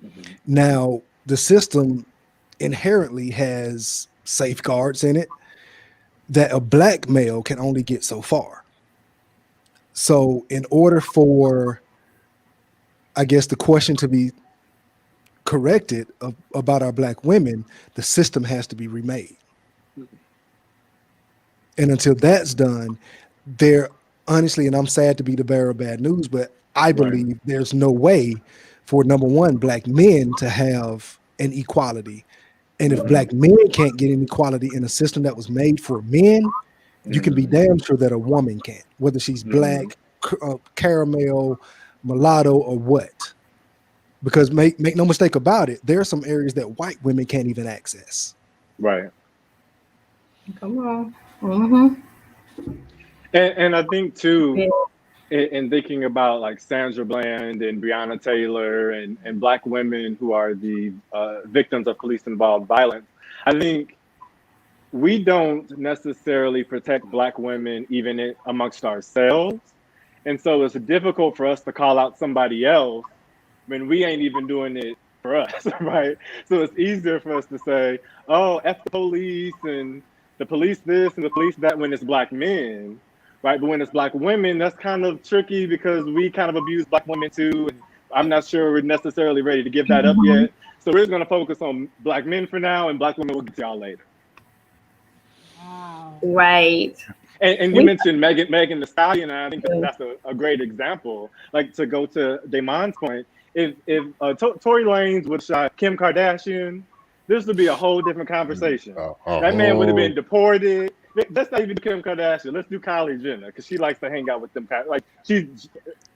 Speaker 3: Mm-hmm.
Speaker 5: Now, the system inherently has safeguards in it that a Black male can only get so far. So in order for, I guess, the question to be corrected about our Black women, the system has to be remade. And until that's done, there honestly, and I'm sad to be the bearer of bad news, but I believe there's no way for, number one, Black men to have an equality. And if Black men can't get an equality in a system that was made for men, you can be damn sure that a woman can't, whether she's Black, caramel, mulatto, or what. Because make no mistake about it, there are some areas that white women can't even access.
Speaker 3: Right.
Speaker 1: Come on. Mm-hmm.
Speaker 3: And I think too, in thinking about like Sandra Bland and Breonna Taylor and Black women who are the victims of police-involved violence, I think we don't necessarily protect Black women even amongst ourselves. And so it's difficult for us to call out somebody else when we ain't even doing it for us, right? So it's easier for us to say, oh, F the police and the police this and the police that, when it's Black men, right? But when it's Black women, that's kind of tricky because we kind of abuse Black women too. And I'm not sure we're necessarily ready to give that up yet. So we're just going to focus on Black men for now, and Black women will get to y'all later.
Speaker 2: Wow.
Speaker 1: Right.
Speaker 3: And you mentioned Megan Thee Stallion, and I think that's a great example. Like, to go to Damon's point, if Tory Lanez would shot Kim Kardashian, this would be a whole different conversation.
Speaker 4: A
Speaker 3: That man would have been
Speaker 4: whole-
Speaker 3: deported. Let's not even do Kim Kardashian. Let's do Kylie Jenner because she likes to hang out with them. Like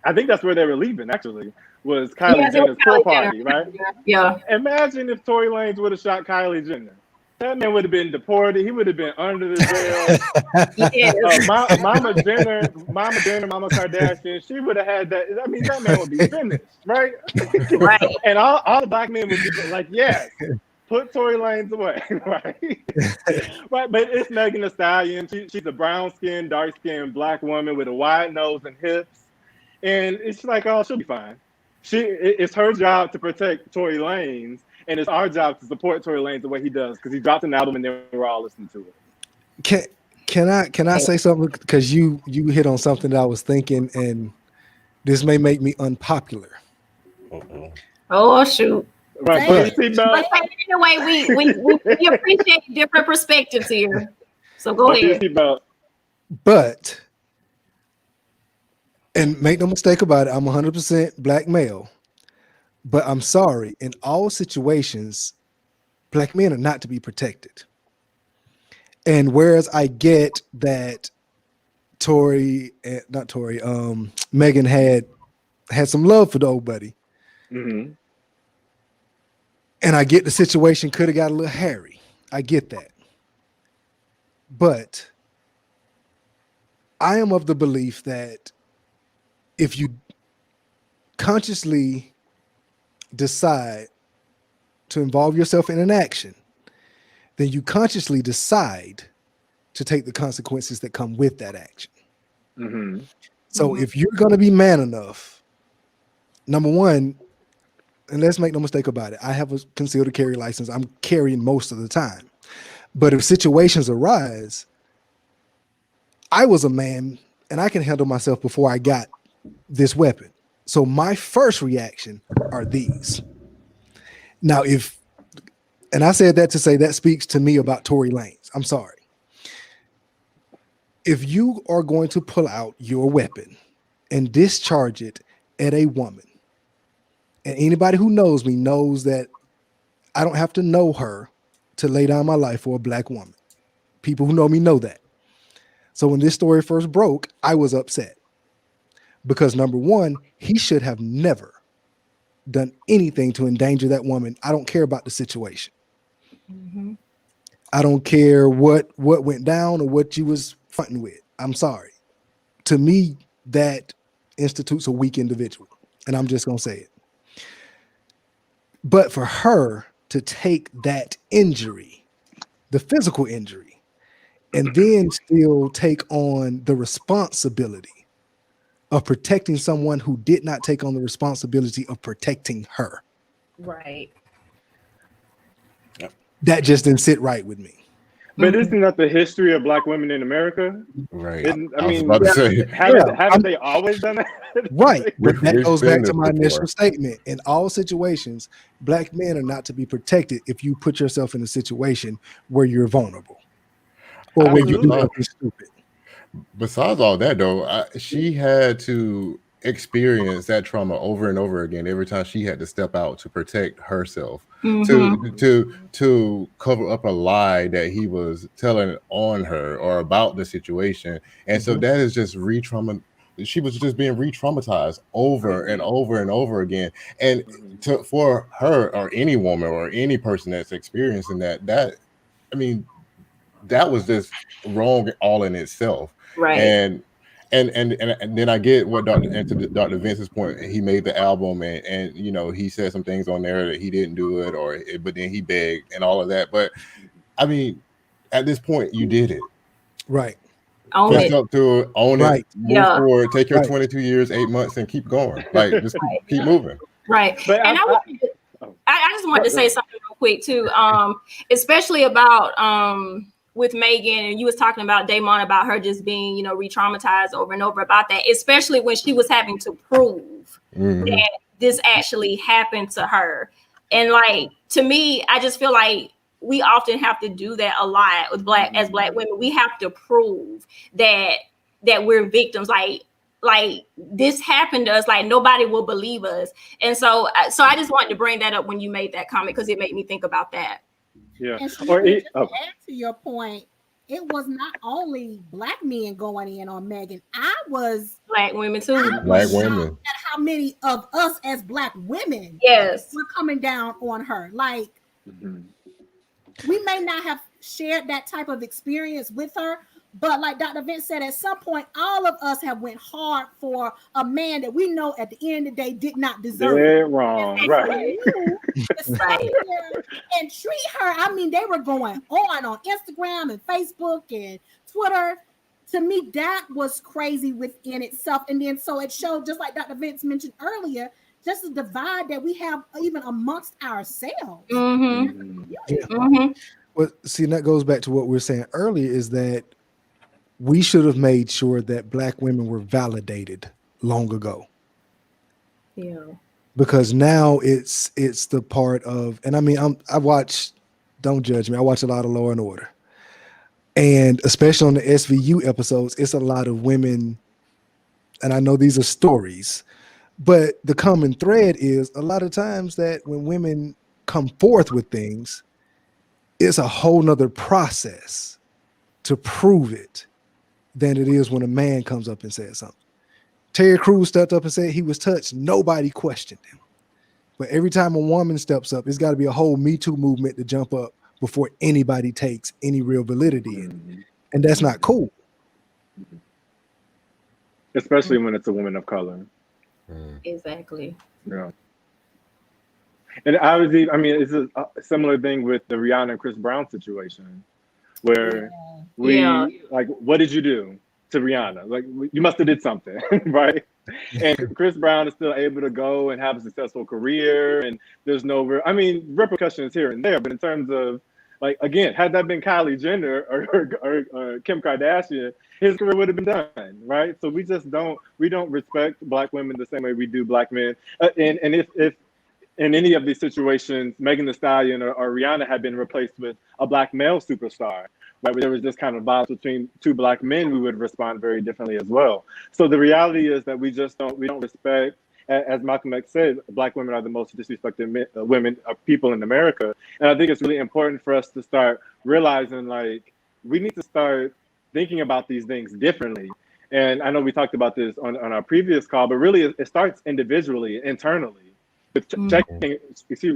Speaker 3: I think that's where they were leaving. Actually, was Kylie
Speaker 1: Yes, it was
Speaker 3: Jenner's pool
Speaker 1: Kylie
Speaker 3: party,
Speaker 1: Jenner.
Speaker 3: right?
Speaker 1: Yeah.
Speaker 3: Imagine if Tory Lanez would have shot Kylie Jenner. That man would have been deported. He would have been under the jail.
Speaker 1: Yes.
Speaker 3: Mama Jenner, Mama Kardashian, she would have had that. I mean, that man would be finished, right?
Speaker 1: Right.
Speaker 3: And all the black men would be like, yes, put Tory Lanez away, right? Right, but it's Megan Thee Stallion. She's a brown-skinned, dark-skinned black woman with a wide nose and hips. And it's like, oh, she'll be fine. It's her job to protect Tory Lanez. And it's our job to support Tory Lanez the way he does because he dropped an album and then we're all listening to it.
Speaker 5: Can I say something? Because you hit on something that I was thinking, and this may make me unpopular.
Speaker 1: Oh shoot!
Speaker 3: Right,
Speaker 2: But
Speaker 1: anyway, we appreciate different perspectives here. So go ahead.
Speaker 5: But, and make no mistake about it, I'm 100% black male. But I'm sorry, in all situations, black men are not to be protected. And whereas I get that Megan had some love for the old buddy.
Speaker 3: Mm-hmm.
Speaker 5: And I get the situation could have got a little hairy. I get that. But I am of the belief that if you consciously decide to involve yourself in an action, then you consciously decide to take the consequences that come with that action.
Speaker 3: Mm-hmm.
Speaker 5: So if you're going to be man enough, number one, and let's make no mistake about it, I have a concealed carry license. I'm carrying most of the time. But if situations arise, I was a man and I can handle myself before I got this weapon. So my first reaction are these. Now, and I said that to say that speaks to me about Tory Lanez. I'm sorry. If you are going to pull out your weapon and discharge it at a woman, and anybody who knows me knows that I don't have to know her to lay down my life for a black woman. People who know me know that. So when this story first broke, I was upset. Because number one, he should have never done anything to endanger that woman. I don't care about the situation.
Speaker 1: Mm-hmm.
Speaker 5: I don't care what went down or what you was fighting with. I'm sorry. To me, that institutes a weak individual. And I'm just going to say it. But for her to take that injury, the physical injury, and then still take on the responsibility of protecting someone who did not take on the responsibility of protecting her.
Speaker 1: Right.
Speaker 5: That just didn't sit right with me.
Speaker 3: But isn't that the history of black women in America?
Speaker 4: Right.
Speaker 3: I
Speaker 4: was
Speaker 3: mean,
Speaker 4: about to say.
Speaker 3: haven't they always done that?
Speaker 5: Right. But that
Speaker 4: We've
Speaker 5: goes
Speaker 4: seen
Speaker 5: back
Speaker 4: this
Speaker 5: to my
Speaker 4: before.
Speaker 5: initial statement. In all situations, black men are not to be protected if you put yourself in a situation where you're vulnerable or where you do something stupid.
Speaker 4: Besides all that, though, she had to experience that trauma over and over again every time she had to step out to protect herself, to cover up a lie that he was telling on her or about the situation. And so that is just she was just being re-traumatized over and over and over again. And for her or any woman or any person that's experiencing that was just wrong all in itself.
Speaker 1: Right.
Speaker 4: And then I get what Dr. Vince's point. He made the album and he said some things on there that he didn't do it but then he begged and all of that. But I mean, at this point, you did it.
Speaker 5: Right.
Speaker 1: Own it.
Speaker 4: Up to own it, move forward, take your 22 years, 8 months and keep going. Like just keep moving.
Speaker 1: Right.
Speaker 3: But
Speaker 1: and I just wanted to say something real quick too, especially about with Megan, and you was talking about Damon, about her just being, re-traumatized over and over about that, especially when she was having to prove that this actually happened to her. And like, to me, I just feel like we often have to do that a lot with as black women. We have to prove that we're victims. Like this happened to us, like nobody will believe us. And so I just wanted to bring that up when you made that comment, because it made me think about that.
Speaker 3: Yeah.
Speaker 2: And
Speaker 3: Or
Speaker 2: Shnequia, just to
Speaker 3: oh,
Speaker 2: add to your point, it was not only black men going in on Megan.
Speaker 1: Black women too.
Speaker 2: I
Speaker 4: Black
Speaker 2: was shocked
Speaker 4: women.
Speaker 2: at how many of us as black women
Speaker 1: Yes.
Speaker 2: were coming down on her. Like,
Speaker 3: mhm.
Speaker 2: we may not have shared that type of experience with her, but like Dr. Vince said, at some point, all of us have went hard for a man that we know at the end of the day did not deserve it.
Speaker 3: Dead wrong.
Speaker 2: And for
Speaker 3: Right.
Speaker 2: you to sit up
Speaker 1: Right.
Speaker 2: here and treat her, I mean, they were going on Instagram and Facebook and Twitter. To me, that was crazy within itself. And then so it showed, just like Dr. Vince mentioned earlier, just the divide that we have even amongst ourselves.
Speaker 1: Mm-hmm.
Speaker 5: Yeah.
Speaker 1: Mm-hmm.
Speaker 5: Well, see, and that goes back to what we were saying earlier, is that we should have made sure that black women were validated long ago.
Speaker 1: Yeah.
Speaker 5: Because now it's the part of, and I mean, I watch, don't judge me, I watch a lot of Law and Order. And especially on the SVU episodes, it's a lot of women, and I know these are stories, but the common thread is a lot of times that when women come forth with things, it's a whole nother process to prove it than it is when a man comes up and says something. Terry Crews stepped up and said he was touched. Nobody questioned him. But every time a woman steps up, it's got to be a whole Me Too movement to jump up before anybody takes any real validity in it.
Speaker 3: Mhm.
Speaker 5: And that's not cool.
Speaker 3: Especially when it's a woman of color.
Speaker 1: Exactly.
Speaker 3: Yeah. And I mean, it's a similar thing with the Rihanna and Chris Brown situation, where we
Speaker 1: Yeah.
Speaker 3: like, what did you do to Rihanna? Like, you must have did something, right? And Chris Brown is still able to go and have a successful career, and there's no, repercussions here and there. But in terms of, like, again, had that been Kylie Jenner or Kim Kardashian, his career would have been done, right? So we don't respect black women the same way we do black men. And if in any of these situations, Megan Thee Stallion or Rihanna had been replaced with a black male superstar, right, where there was this kind of vibe between two black men, we would respond very differently as well. So the reality is that we don't respect, as Malcolm X said, black women are the most disrespected people in America. And I think it's really important for us to start realizing, like, we need to start thinking about these things differently. And I know we talked about this on our previous call, but really it starts individually, internally. With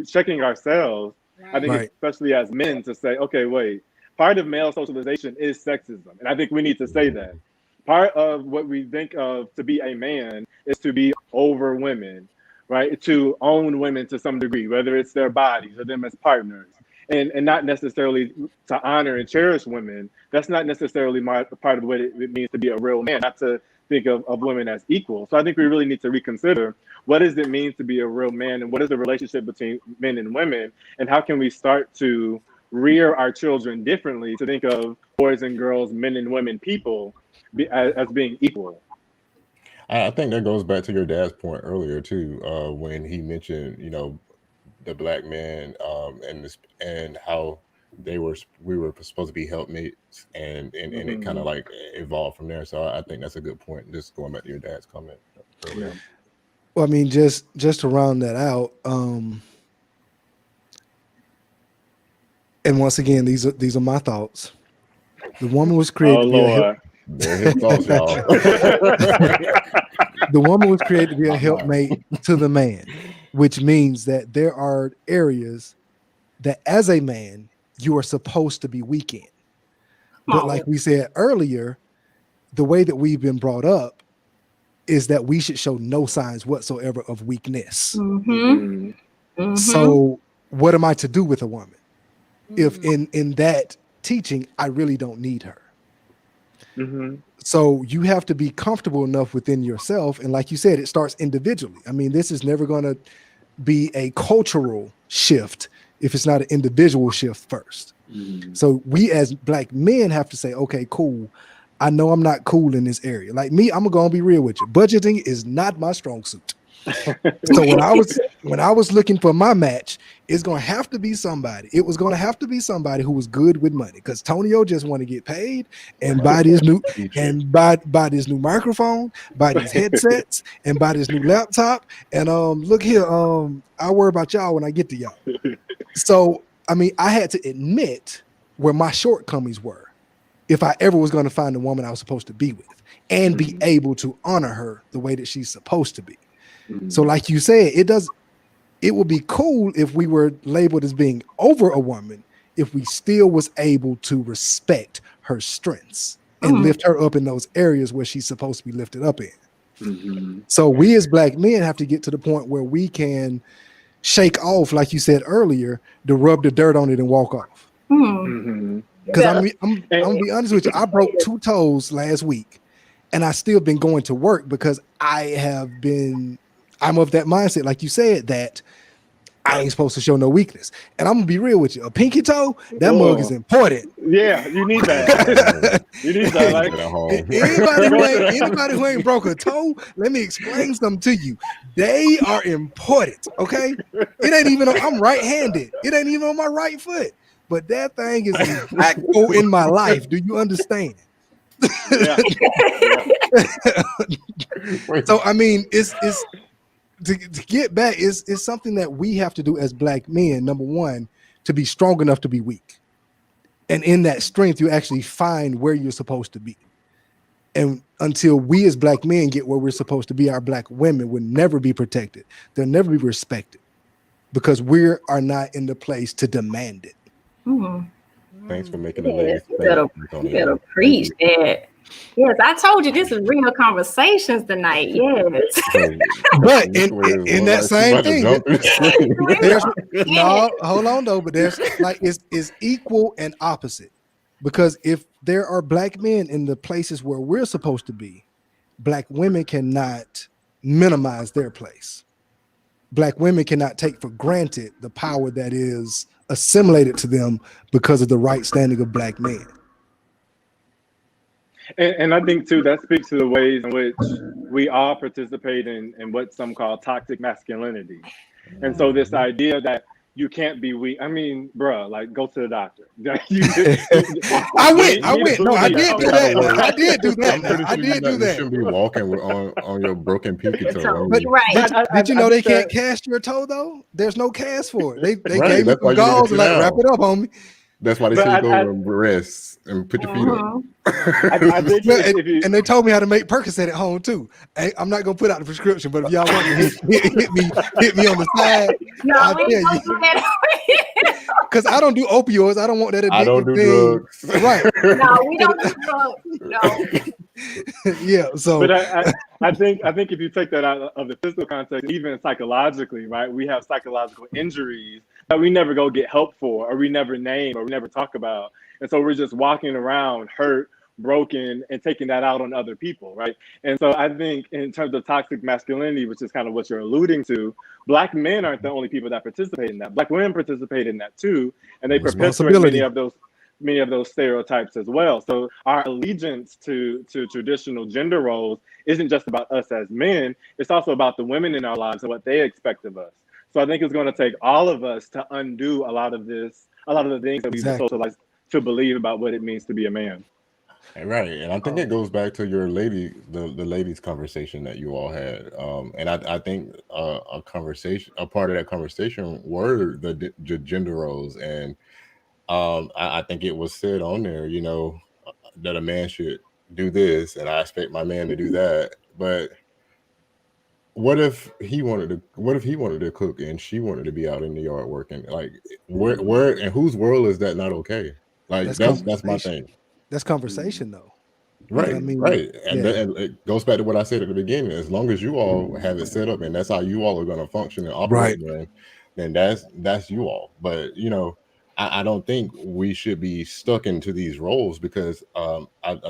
Speaker 3: checking ourselves, I think
Speaker 5: Right.
Speaker 3: especially as men, to say, okay, wait, part of male socialization is sexism. And I think we need to say that. Part of what we think of to be a man is to be over women, right? To own women to some degree, whether it's their bodies or them as partners. And not necessarily to honor and cherish women. That's not necessarily part of what it means to be a real man, not to think of women as equal. So I think we really need to reconsider, what does it mean to be a real man, and what is the relationship between men and women, and how can we start to rear our children differently, to think of boys and girls, men and women, people as being equal.
Speaker 4: I think that goes back to your dad's point earlier too, when he mentioned, the black men, and how we were supposed to be helpmates, and it kind of like evolved from there. So I think that's a good point. Just going back to your dad's comment earlier.
Speaker 3: Yeah.
Speaker 5: Well, I mean, just to round that out, and once again, these are my thoughts. The woman was created
Speaker 3: Oh,
Speaker 5: to be a
Speaker 3: Lord.
Speaker 4: They're his thoughts, y'all.
Speaker 5: the woman was created to be a helpmate to the man, which means that there are areas that as a man you are supposed to be weak in. But like we said earlier, the way that we've been brought up is that we should show no signs whatsoever of weakness.
Speaker 1: Mm-hmm. Mm-hmm.
Speaker 5: So what am I to do with a woman if in that teaching I really don't need her?
Speaker 3: Mm-hmm.
Speaker 5: So you have to be comfortable enough within yourself. And like you said, it starts individually. I mean, this is never going to be a cultural shift if it's not an individual shift first.
Speaker 3: Mm-hmm.
Speaker 5: So we as black men have to say, okay, cool. I know I'm not cool in this area. Like me, I'm going to be real with you. Budgeting is not my strong suit. So when I was looking for my match, it's going to have to be somebody. It was going to have to be somebody who was good with money, because Tonio just want to get paid and buy this new buy this new microphone, buy these headsets, and buy this new laptop. And look here, I'll worry about y'all when I get to y'all. So I mean, I had to admit where my shortcomings were if I ever was going to find the woman I was supposed to be with and be able to honor her the way that she's supposed to be. So like you said, it would be cool if we were labeled as being over a woman if we still was able to respect her strengths and lift her up in those areas where she's supposed to be lifted up in. So we as Black men have to get to the point where we can shake off, like you said earlier, to rub the dirt on it and walk off. Because I'm gonna be honest with you, I broke 2 toes last week, and I still been going to work because I'm of that mindset, like you said, that I ain't supposed to show no weakness. And I'm gonna be real with you. A pinky toe, that mug is important.
Speaker 3: Yeah, you need that. You need that. Like,
Speaker 5: anybody who ain't broke a toe, let me explain something to you. They are important, okay? It ain't even I'm right-handed. It ain't even on my right foot. But that thing is impactful in my life. Do you understand?
Speaker 3: yeah.
Speaker 5: So I mean, it's to get back is something that we have to do as Black men. Number one, to be strong enough to be weak, and in that strength, you actually find where you're supposed to be. And until we as Black men get where we're supposed to be, our Black women will never be protected. They'll never be respected because we are not in the place to demand it.
Speaker 4: Thanks for making the ladies.
Speaker 1: You better preach that. Yes, I told you this is real conversations tonight. Yes.
Speaker 5: But in that same thing, no, hold on though, but there's like it's equal and opposite. Because if there are Black men in the places where we're supposed to be, Black women cannot minimize their place. Black women cannot take for granted the power that is assimilated to them because of the right standing of Black men.
Speaker 3: And I think too that speaks to the ways in which we all participate in what some call toxic masculinity. And so this idea that you can't be weak. I mean, bruh, like go to the doctor.
Speaker 5: I went. No, I did do that. I did do that.
Speaker 4: You shouldn't be walking on your broken pinky toe.
Speaker 1: But,
Speaker 5: did you know they can't cast your toe though? There's no cast for it. They gave me some gauze and like wrap it up on me.
Speaker 4: That's why they say go and rest and put your feet up.
Speaker 3: I think
Speaker 5: and they told me how to make Percocet at home too. I'm not gonna put out the prescription, but if y'all want to hit me on the side, I'll tell you. Because I don't do opioids. I don't want that addictive
Speaker 4: I don't do
Speaker 5: thing.
Speaker 4: drugs.
Speaker 5: Right.
Speaker 1: No, we don't do drugs. No.
Speaker 5: Yeah. So,
Speaker 3: but I think if you take that out of the physical context, even psychologically, right? We have psychological injuries that we never go get help for, or we never name, or we never talk about, and so we're just walking around hurt, broken, and taking that out on other people, right? And so I think in terms of toxic masculinity, which is kind of what you're alluding to, Black men aren't the only people that participate in that. Black women participate in that too, and they perpetuate many of those stereotypes as well. So our allegiance to traditional gender roles isn't just about us as men, it's also about the women in our lives and what they expect of us. So I think it's going to take all of us to undo a lot of the things that we've been socialized to believe about what it means to be a man.
Speaker 4: Right, and I think it goes back to your the ladies' conversation that you all had, and I think a part of that conversation were the gender roles, and I think it was said on there, you know, that a man should do this, and I expect my man to do that, but what if he wanted to cook and she wanted to be out in the yard working? Like, where and whose world is that not okay? Like that's my thing.
Speaker 5: That's conversation though.
Speaker 4: Right,
Speaker 5: I mean,
Speaker 4: right. And it goes back to what I said at the beginning. As long as you all have it set up and that's how you all are going to function and operate, then that's you all. But, you know, I don't think we should be stuck into these roles because I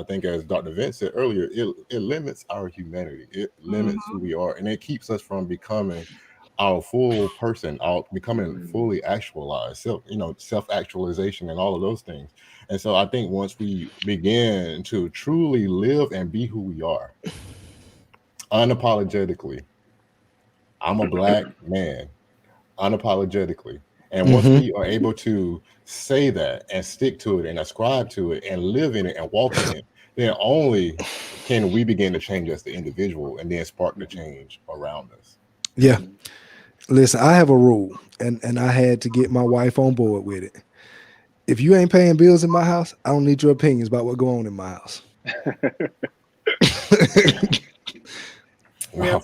Speaker 4: think, as Dr. Vince said earlier, it limits our humanity. It limits who we are, and it keeps us from becoming our full person, becoming fully actualized, self-actualization and all of those things. And so I think once we begin to truly live and be who we are, unapologetically, I'm a Black man, unapologetically. And once we are able to say that and stick to it and ascribe to it and live in it and walk in it, then only can we begin to change as the individual and then spark the change around us.
Speaker 5: Yeah. Listen, I have a rule, and I had to get my wife on board with it. If you ain't paying bills in my house, I don't need your opinions about what go on in my house.
Speaker 1: Real.
Speaker 4: Wow.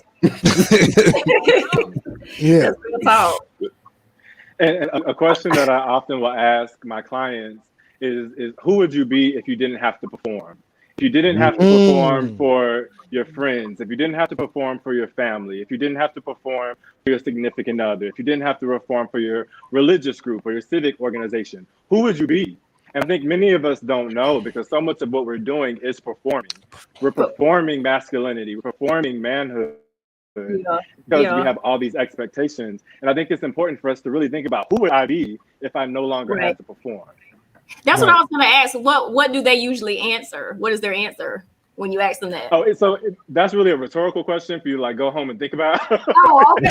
Speaker 5: Yeah.
Speaker 1: That's real talk.
Speaker 3: And a question that I often will ask my clients is who would you be if you didn't have to perform? If you didn't have to perform
Speaker 5: Mm.
Speaker 3: for your friends, if you didn't have to perform for your family, if you didn't have to perform for your significant other, if you didn't have to perform for your religious group or your civic organization, who would you be? And I think many of us don't know because so much of what we're doing is performing. We're
Speaker 1: But
Speaker 3: performing masculinity, we're performing manhood because we
Speaker 1: yeah,
Speaker 3: have all these
Speaker 1: yeah,
Speaker 3: expectations. And I think it's important for us to really think about who would I be if I no longer had
Speaker 1: right.
Speaker 3: to perform.
Speaker 1: That's what I
Speaker 5: Right.
Speaker 1: was gonna ask. What do they usually answer? What is their answer when you ask them that?
Speaker 3: Oh, that's really a rhetorical question for you to like go home and think about.
Speaker 1: Oh, okay.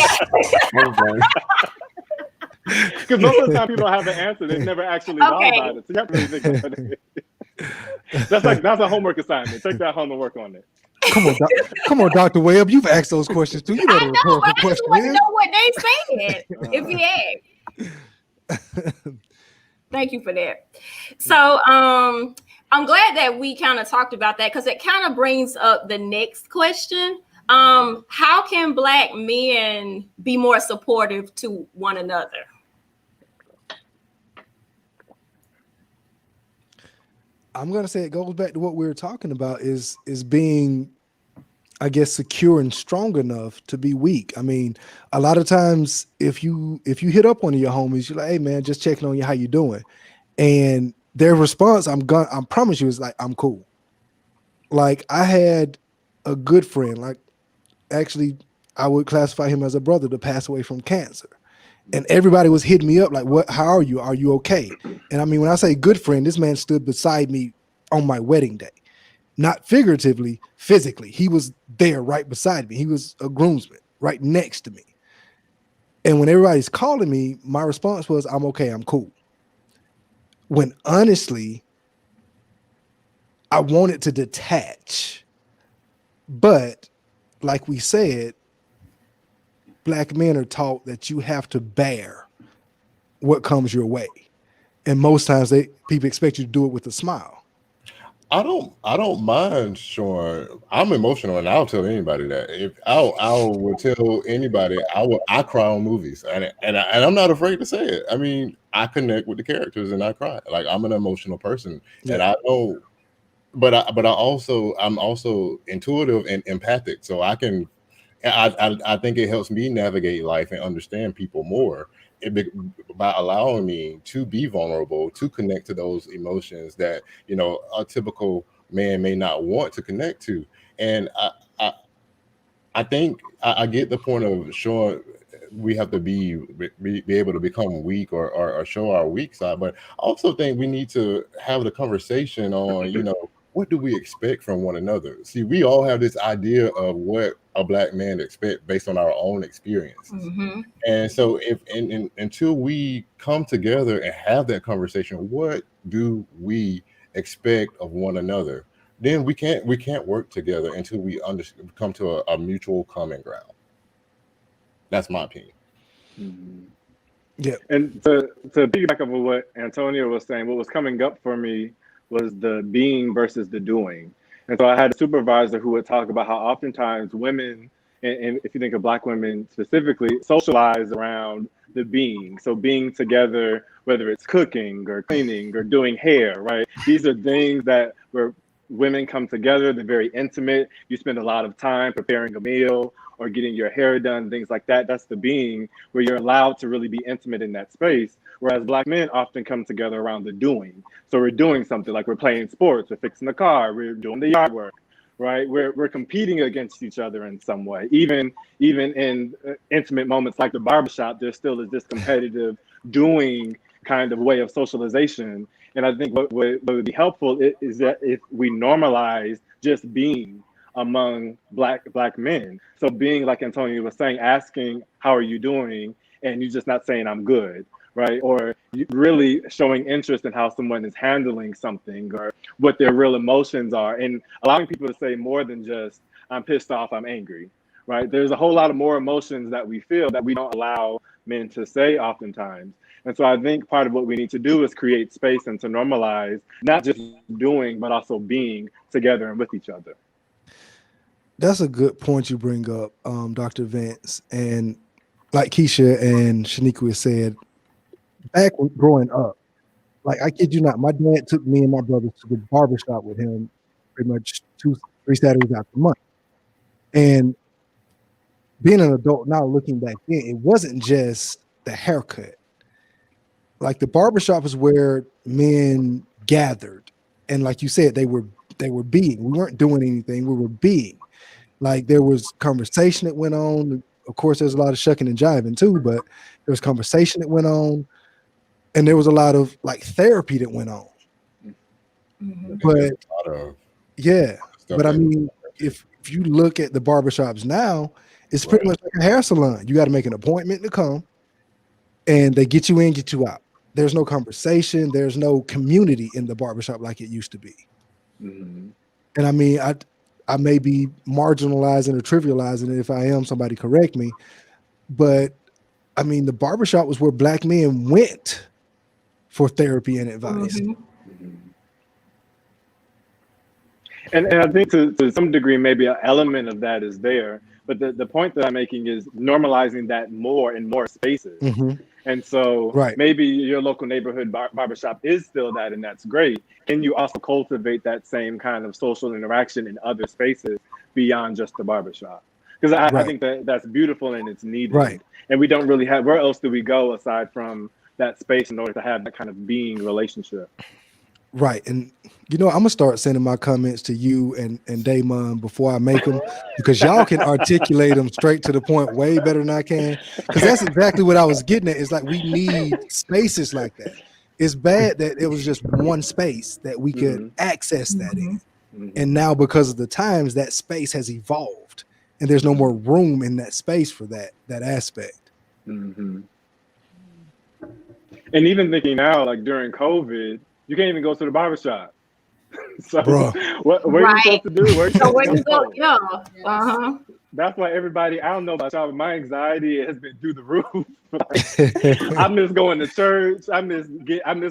Speaker 4: Okay.
Speaker 3: Because most of the time people have an answer, they've never actually thought about
Speaker 1: Okay.
Speaker 3: it. So you have to really think about it. That's a homework assignment. Take that home and work on it.
Speaker 5: Come on, Dr. Webb. You've asked those questions too. You know
Speaker 1: I
Speaker 5: the
Speaker 1: know, but
Speaker 5: rhetorical
Speaker 1: I just
Speaker 5: question
Speaker 1: want to
Speaker 5: is.
Speaker 1: know what they said. If
Speaker 3: Uh,
Speaker 1: you ask. Thank you for that. So I'm glad that we kind of talked about that because it kind of brings up the next question. How can Black men be more supportive to one another?
Speaker 5: I'm gonna say it goes back to what we were talking about is being, I guess, secure and strong enough to be weak. I mean, a lot of times if you hit up one of your homies, you're like, hey man, just checking on you, how you doing? And their response, I promise you, is like, I'm cool. Like I had a good friend, like actually I would classify him as a brother to pass away from cancer. And everybody was hitting me up like, what, how are you? Are you okay? And I mean, when I say good friend, this man stood beside me on my wedding day. Not figuratively, physically. He was there right beside me. He was a groomsman right next to me. And when everybody's calling me, my response was, I'm okay, I'm cool. When honestly, I wanted to detach. But like we said, Black men are taught that you have to bear what comes your way. And most times people expect you to do it with a smile.
Speaker 4: I don't mind showing I'm emotional and I'll tell anybody that. If I will tell anybody I cry on movies and I'm not afraid to say it. I mean, I connect with the characters and I cry. Like I'm an emotional person and
Speaker 5: Yeah.
Speaker 4: I know I'm also intuitive and empathic. So I think it helps me navigate life and understand people more by allowing me to be vulnerable, to connect to those emotions that a typical man may not want to connect to. And I, I think I get the point of showing we have to be able to become weak or show our weak side, but I also think we need to have the conversation on, what do we expect from one another? See, we all have this idea of what a Black man expect based on our own experiences.
Speaker 1: Mm-hmm.
Speaker 4: And so until we come together and have that conversation, what do we expect of one another? Then we can't work together until we come to a mutual common ground. That's my opinion.
Speaker 3: mhm.
Speaker 5: Yeah.
Speaker 3: And to piggyback off of what Antonio was saying, what was coming up for me was the being versus the doing. And so I had a supervisor who would talk about how oftentimes women, and if you think of Black women specifically, socialize around the being. So being together, whether it's cooking or cleaning or doing hair, right? These are things that where women come together, they're very intimate. You spend a lot of time preparing a meal or getting your hair done, things like that. That's the being where you're allowed to really be intimate in that space. Whereas Black men often come together around the doing. So we're doing something like we're playing sports, we're fixing the car, we're doing the yard work, right? We're competing against each other in some way. Even in intimate moments like the barbershop, there still is this competitive doing kind of way of socialization. And I think what would be helpful is that if we normalize just being among black men. So being like Antonio was saying, asking how are you doing, and you just not saying I'm good, right? Or really showing interest in how someone is handling something or what their real emotions are, and allowing people to say more than just I'm pissed off, I'm angry, right? There's a whole lot of more emotions that we feel that we don't allow men to say oftentimes. And so I think part of what we need to do is create space and to normalize not just doing, but also being together and with each other.
Speaker 5: That's a good point you bring up, Dr. Vance. And like Keisha and Shnequia said, back when growing up, like I kid you not, my dad took me and my brothers to the barbershop with him pretty much 2-3 Saturdays out the month. And being an adult now, looking back then, it wasn't just the haircut. Like the barbershop is where men gathered. And like you said, they were being. We weren't doing anything, we were being. Like there was conversation that went on. Of course, there's a lot of shucking and jiving too, but there was conversation that went on, and there was a lot of like therapy that went on.
Speaker 1: Mhm.
Speaker 5: But yeah, but I mean, if you look at the barbershops now, it's pretty much like a hair salon. You got to make an appointment to come, and they get you in, get you out. There's no conversation. There's no community in the barbershop like it used to be.
Speaker 3: Mm-hmm.
Speaker 5: And I mean, I may be marginalizing or trivializing it. If I am, somebody correct me. But I mean, the barbershop was where Black men went for therapy and advice.
Speaker 1: Mm-hmm.
Speaker 3: And I think to some degree, maybe an element of that is there. But the point that I'm making is normalizing that more in more spaces.
Speaker 5: Mm-hmm.
Speaker 3: And so
Speaker 5: Right.
Speaker 3: maybe your local neighborhood barbershop is still that, and that's great. Can you also cultivate that same kind of social interaction in other spaces beyond just the barbershop? Because I think that's beautiful and it's needed.
Speaker 5: Right.
Speaker 3: And we don't really have, where else do we go aside from that space in order to have that kind of being relationship?
Speaker 5: Right. And you know, I'm gonna start sending my comments to you and Damon before I make them, because y'all can articulate them straight to the point way better than I can. Because that's exactly what I was getting at. It's like we need spaces like that. It's bad that it was just one space that we could access that in. And now because of the times, that space has evolved and there's no more room in that space for that aspect.
Speaker 3: Mm-hmm. And even thinking now, like during COVID, you can't even go to the barbershop. So what are you supposed to do? Where you
Speaker 1: go? Yeah. Uh-huh.
Speaker 3: That's why everybody, I don't know about y'all, but my anxiety has been through the roof. I miss going to church. I miss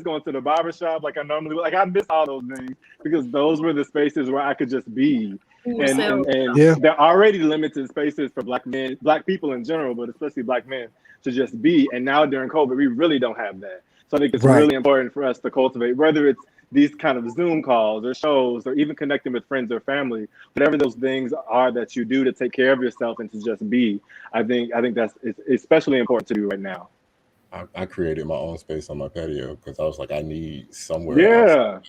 Speaker 3: going to the barbershop like I normally would. Like I miss all those things because those were the spaces where I could just be. And they're already limited spaces for Black men, Black people in general, but especially Black men to just be. And now during COVID, we really don't have that. So I think it's really important for us to cultivate, whether it's these kind of Zoom calls or shows or even connecting with friends or family, whatever those things are that you do to take care of yourself and to just be. I think that's it's especially important to do right now.
Speaker 4: I created my own space on my patio because I was like, I need somewhere else,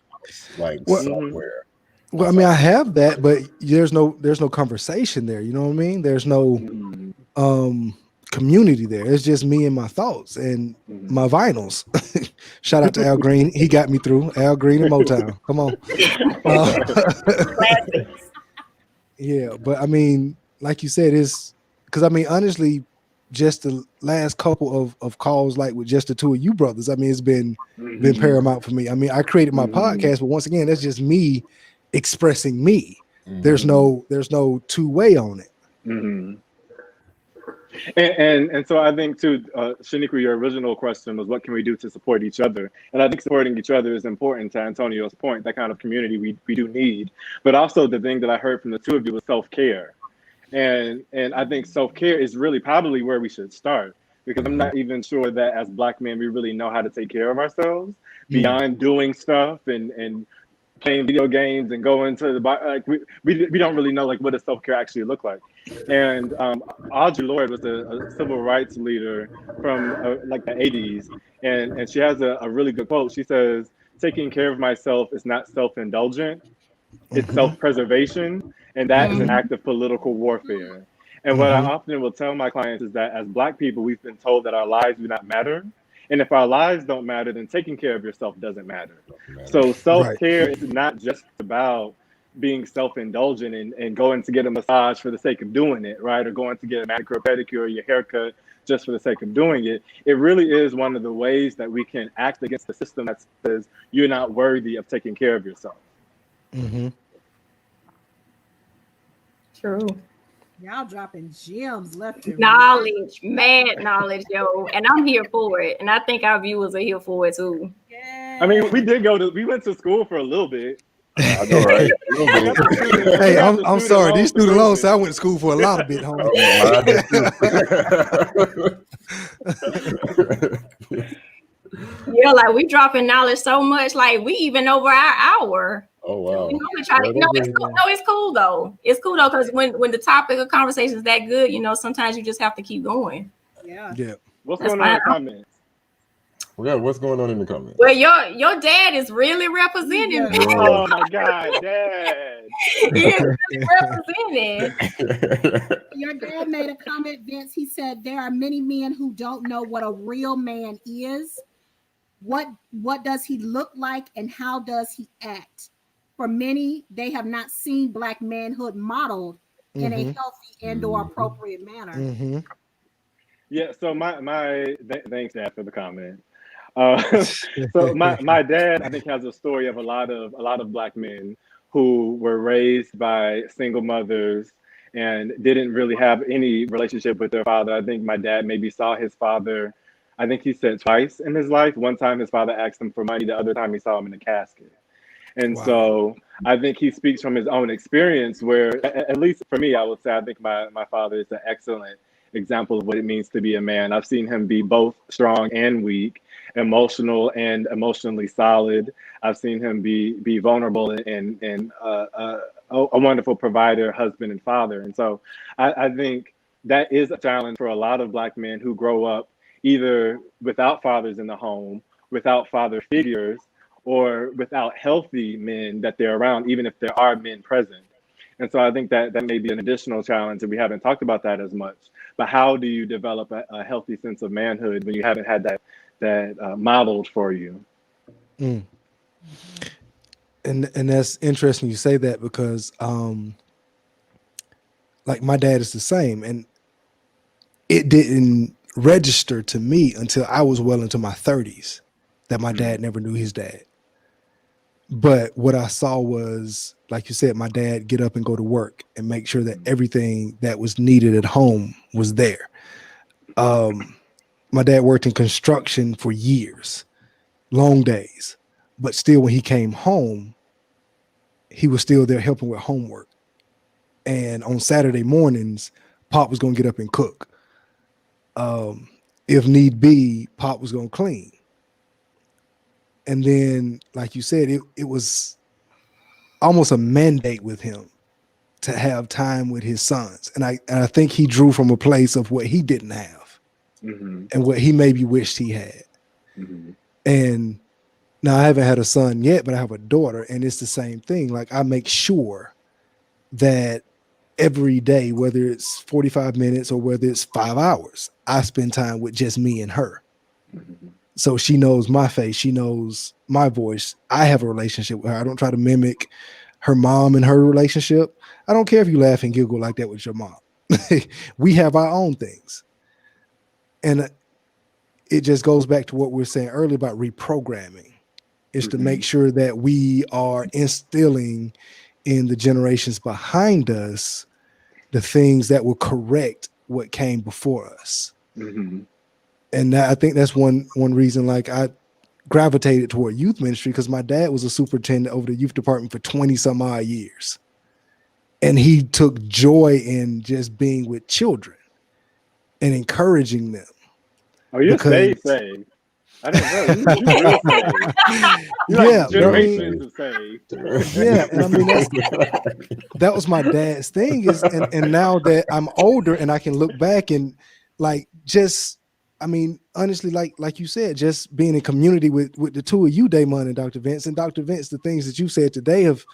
Speaker 4: like somewhere.
Speaker 5: Well, I mean, I have that, but there's no conversation there. You know what I mean? There's no community there. It's just me and my thoughts and my vinyls. Shout out to Al Green. He got me through. Al Green and Motown. Come on. Yeah, but I mean, like you said, it's because I mean, honestly, just the last couple of calls, like with just the two of you brothers, I mean, it's been paramount for me. I mean, I created my podcast, but once again, that's just me expressing me. There's no two-way on it.
Speaker 3: And so I think too, Shnequia, your original question was what can we do to support each other? And I think supporting each other is important, to Antonio's point, that kind of community we do need. But also the thing that I heard from the two of you was self-care. And I think self-care is really probably where we should start, because I'm not even sure that as Black men, we really know how to take care of ourselves beyond doing stuff and playing video games and going to the bar. Like we don't really know like what does self-care actually look like. And Audre Lorde was a civil rights leader from like the 80s, and she has a really good quote. She says, "Taking care of myself is not self-indulgent, it's self-preservation, and that is an act of political warfare." And what I often will tell my clients is that as Black people, we've been told that our lives do not matter. And if our lives don't matter, then taking care of yourself doesn't matter. So self-care is not just about being self-indulgent and going to get a massage for the sake of doing it, right? Or going to get a manicure, pedicure, or your haircut just for the sake of doing it. It really is one of the ways that we can act against the system that says you're not worthy of taking care of yourself.
Speaker 1: True.
Speaker 2: Y'all dropping gems left and right.
Speaker 1: Knowledge, mad knowledge, yo. And I'm here for it. And I think our viewers are here for it too.
Speaker 3: I mean, we
Speaker 2: Yeah.
Speaker 3: went to school for a little bit.
Speaker 4: I know, right? A little
Speaker 3: We got the
Speaker 4: bit.
Speaker 3: student, we
Speaker 5: Hey,
Speaker 3: got the
Speaker 5: I'm
Speaker 3: student
Speaker 5: sorry.
Speaker 3: loan
Speaker 5: These student loans,
Speaker 3: forgiveness.
Speaker 5: I went to school for a lot of bit, homie.
Speaker 4: Mine too.
Speaker 1: Yeah, like we dropping knowledge so much, like we even over our hour.
Speaker 4: Oh wow.
Speaker 1: You know, we try to, no, it's cool. No, it's cool though. It's cool though, because when the topic of conversation is that good, you know, sometimes you just have to keep going.
Speaker 2: Yeah.
Speaker 5: Yeah.
Speaker 3: What's
Speaker 1: That's
Speaker 3: going on in the
Speaker 1: fine.
Speaker 3: comments?
Speaker 4: Yeah, what's going on in the comments?
Speaker 1: Well, your dad is really representing.
Speaker 2: Yeah.
Speaker 1: me.
Speaker 3: Oh my God, Dad.
Speaker 1: He is really representing.
Speaker 2: Your dad made a comment, Vince. He said there are many men who don't know what a real man is. What does he look like and how does he act? For many, they have not seen Black manhood modeled in a healthy and or appropriate manner.
Speaker 5: Mm-hmm.
Speaker 3: Yeah, so thanks, Dad, for the comment. So my dad, I think, has a story of a lot of Black men who were raised by single mothers and didn't really have any relationship with their father. I think my dad maybe saw his father, I think he said twice in his life. One time his father asked him for money, the other time he saw him in a casket. And
Speaker 5: Wow.
Speaker 3: so I think he speaks from his own experience where, at least for me, I would say, I think my father is an excellent example of what it means to be a man. I've seen him be both strong and weak, emotional and emotionally solid. I've seen him be vulnerable and a wonderful provider, husband, and father. And so I think that is a challenge for a lot of Black men who grow up either without fathers in the home, without father figures, or without healthy men that they're around, even if there are men present. And so I think that may be an additional challenge, and we haven't talked about that as much. But how do you develop a healthy sense of manhood when you haven't had that modeled for you?
Speaker 5: Mm. And that's interesting you say that because like my dad is the same, and it didn't register to me until I was well into my 30s that my dad never knew his dad. But what I saw was, like you said, my dad get up and go to work and make sure that everything that was needed at home was there. My dad worked in construction for years, long days, but still when he came home, he was still there helping with homework. And on Saturday mornings, Pop was going to get up and cook. If need be, Pop was going to clean. And then, like you said, it was almost a mandate with him to have time with his sons. And I think he drew from a place of what he didn't have and what he maybe wished he had. And now I haven't had a son yet, but I have a daughter, and it's the same thing. Like I make sure that every day, whether it's 45 minutes or whether it's 5 hours, I spend time with just me and her. So she knows my face. She knows my voice. I have a relationship with her. I don't try to mimic her mom and her relationship. I don't care if you laugh and giggle like that with your mom. We have our own things. And it just goes back to what we were saying earlier about reprogramming. Is to make sure that we are instilling in the generations behind us the things that will correct what came before us. And I think that's one reason, like I gravitated toward youth ministry, because my dad was a superintendent over the youth department for 20 some odd years. And he took joy in just being with children and encouraging them.
Speaker 3: Oh, you're saved. I didn't know. You real saved. You're like generations of saved.
Speaker 5: Yeah. And I mean, that was my dad's thing and now that I'm older and I can look back and like, just, I mean, honestly, like you said, just being in community with the two of you, Damon and Dr. Vince. And Dr. Vince, the things that you said today have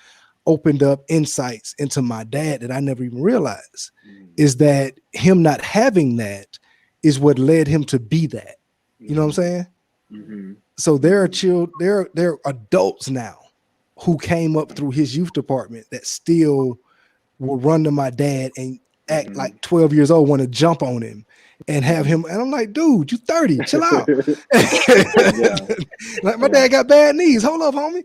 Speaker 5: opened up insights into my dad that I never even realized. Is that him not having that is what led him to be that. You know what I'm saying? So there are children, there are adults now who came up through his youth department that still will run to my dad and act like 12 years old, want to jump on him and have him. And I'm like, dude, you 30, chill out. Like my dad got bad knees. Hold up, homie.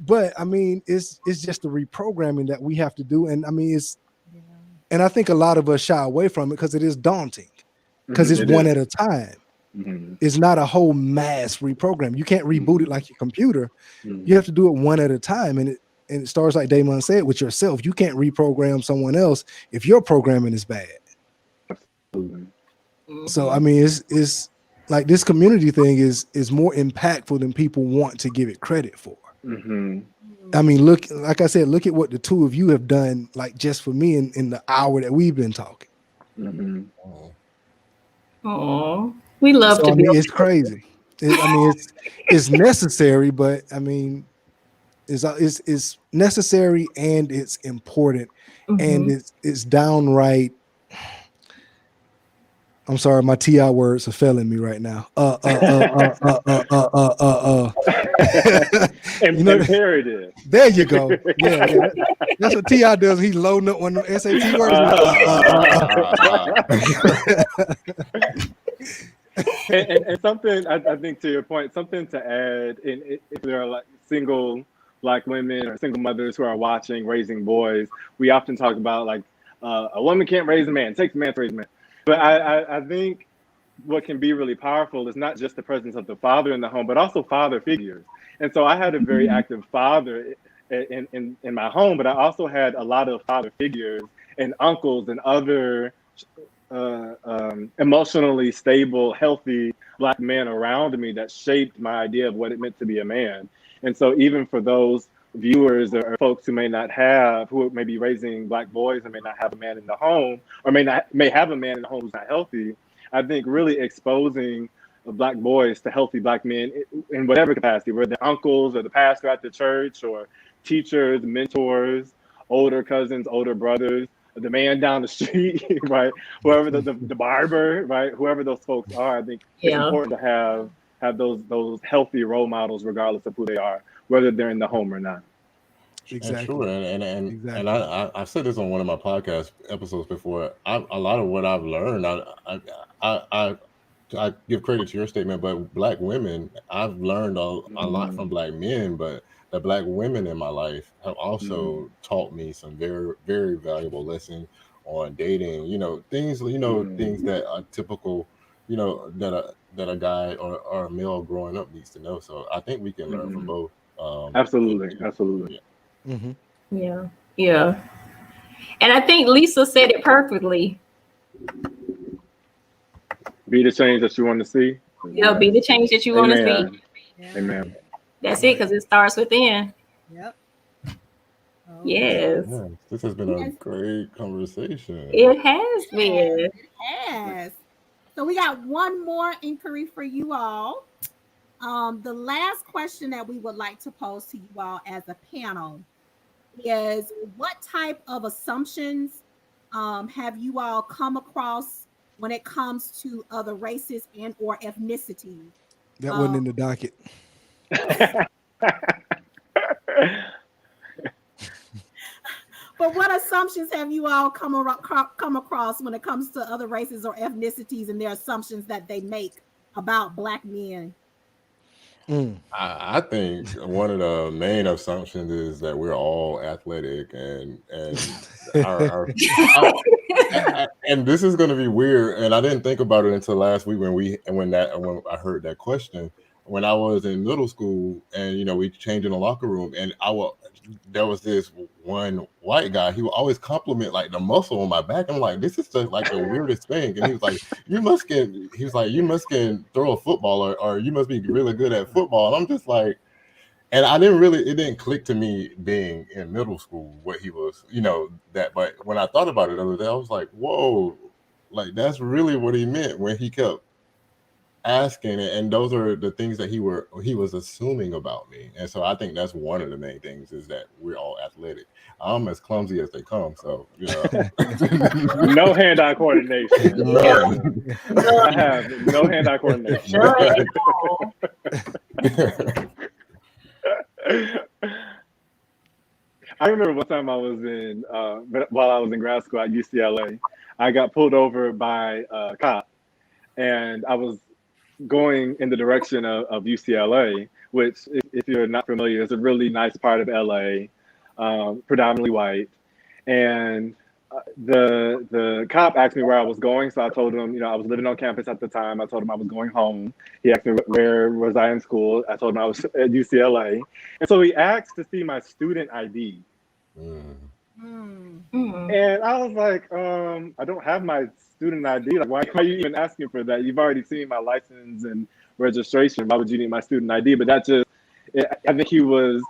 Speaker 5: But I mean, it's just the reprogramming that we have to do. And I mean, And I think a lot of us shy away from it because it is daunting, because it's
Speaker 3: It
Speaker 5: one
Speaker 3: is.
Speaker 5: at a time.
Speaker 3: Mhm.
Speaker 5: It's not a whole mass reprogram. You can't reboot it like your computer. You have to do it one at a time. And it starts, like Damon said, with yourself. You can't reprogram someone else if your programming is bad.
Speaker 3: Absolutely.
Speaker 5: So I mean, it's like this community thing is more impactful than people want to give it credit for.
Speaker 3: Mm-hmm.
Speaker 5: I mean, look, like I said, look at what the two of you have done, like just for me in the hour that we've been talking.
Speaker 3: Mm-hmm.
Speaker 1: Oh, we love
Speaker 5: So
Speaker 1: to
Speaker 5: I
Speaker 1: be.
Speaker 5: mean, it's crazy. I mean, it's necessary, but I mean, it's necessary and it's important, and
Speaker 1: Mhm.
Speaker 5: it's downright. I'm sorry, my TI words are failing me right now. You know,
Speaker 3: Imperative.
Speaker 5: there you go. Yeah, that's what Ti does. He's loading up one of the SAT words.
Speaker 3: And something I think to your point, something to add, if there are like single Black women or single mothers who are watching raising boys, we often talk about like a woman can't raise a man, it takes a man to raise a man. But I think what can be really powerful is not just the presence of the father in the home, but also father figures. And so I had a very active father in my home, but I also had a lot of father figures and uncles and other emotionally stable, healthy Black men around me that shaped my idea of what it meant to be a man. And so even for those viewers or folks who may not have, who may be raising Black boys and may not have a man in the home, or may have a man in the home who's not healthy, I think really exposing Black boys to healthy Black men in whatever capacity, whether they're uncles or the pastor at the church or teachers, mentors, older cousins, older brothers, the man down the street, right? Whoever the barber, right? Whoever those folks are, I think it's
Speaker 1: Yeah.
Speaker 3: important to have those healthy role models, regardless of who they are, whether they're in the home or not.
Speaker 4: And sure,
Speaker 5: Exactly.
Speaker 4: and
Speaker 5: Exactly.
Speaker 4: I've said this on one of my podcast episodes before. A lot of what I've learned, I, I I give credit to your statement, but Black women, I've learned a lot from
Speaker 3: Mm,
Speaker 4: Black men, but the Black women in my life have
Speaker 3: mm,
Speaker 4: also taught me some very, very valuable lessons on dating. Things
Speaker 3: mm.
Speaker 4: that are typical, that a guy or a male growing up needs to know. So I think we can learn from
Speaker 3: Hmm.
Speaker 4: both.
Speaker 3: Absolutely, absolutely.
Speaker 4: Yeah.
Speaker 5: Mhm.
Speaker 1: Yeah. Yeah. And I think Lisa said it perfectly.
Speaker 3: Be the change that you want to see.
Speaker 1: Yeah,
Speaker 2: Yeah.
Speaker 1: be
Speaker 3: Yes.
Speaker 1: the change that you want to see.
Speaker 3: Amen.
Speaker 2: Yeah.
Speaker 3: Amen.
Speaker 1: That's it,
Speaker 5: Right.
Speaker 1: because it starts within.
Speaker 2: Yep. Oh yeah.
Speaker 1: Yes,
Speaker 4: Yeah, this has been a
Speaker 2: Yes,
Speaker 4: great conversation.
Speaker 1: it has been.
Speaker 2: it has. So we got one more inquiry for you all. The last question that we would like to pose to you all as a panel is, what type of assumptions have you all come across when it comes to other races and or ethnicities?
Speaker 5: That wasn't
Speaker 2: Um,
Speaker 5: in the docket.
Speaker 2: but what assumptions have you all come across when it comes to other races or ethnicities and their assumptions that they make about Black men?
Speaker 5: Mm.
Speaker 4: I think one of the main assumptions is that we're all athletic and our and this is going to be weird. And I didn't think about it until last week when I heard that question when I was in middle school, and we changed in the locker room, and there was this one white guy. He would always compliment like the muscle on my back. I'm like, this is just like the weirdest thing. And he was like, you must can throw a football, or you must be really good at football. And I'm just like, and it didn't click to me being in middle school what he was, that. But when I thought about it the other day, I was like, whoa, like that's really what he meant when he kept asking it. And those are the things that he was assuming about me. And so I think that's one of the main things, is that we're all athletic. I'm as clumsy as they come. So,
Speaker 3: No hand-eye coordination.
Speaker 4: none.
Speaker 3: I
Speaker 1: None.
Speaker 3: have no hand-eye coordination.
Speaker 1: None at all.
Speaker 3: I remember one time I was while I was in grad school at UCLA, I got pulled over by a cop, and I was going in the direction of UCLA, which, if you're not familiar, is a really nice part of LA, predominantly white. And the cop asked me where I was going, so I told him, I was living on campus at the time. I told him I was going home. He asked me where was I in school. I told him I was at UCLA, and so he asked to see my student ID. And I was like, I don't have my student ID. Like, why are you even asking for that? You've already seen my license and registration. Why would you need my student ID? But I think he was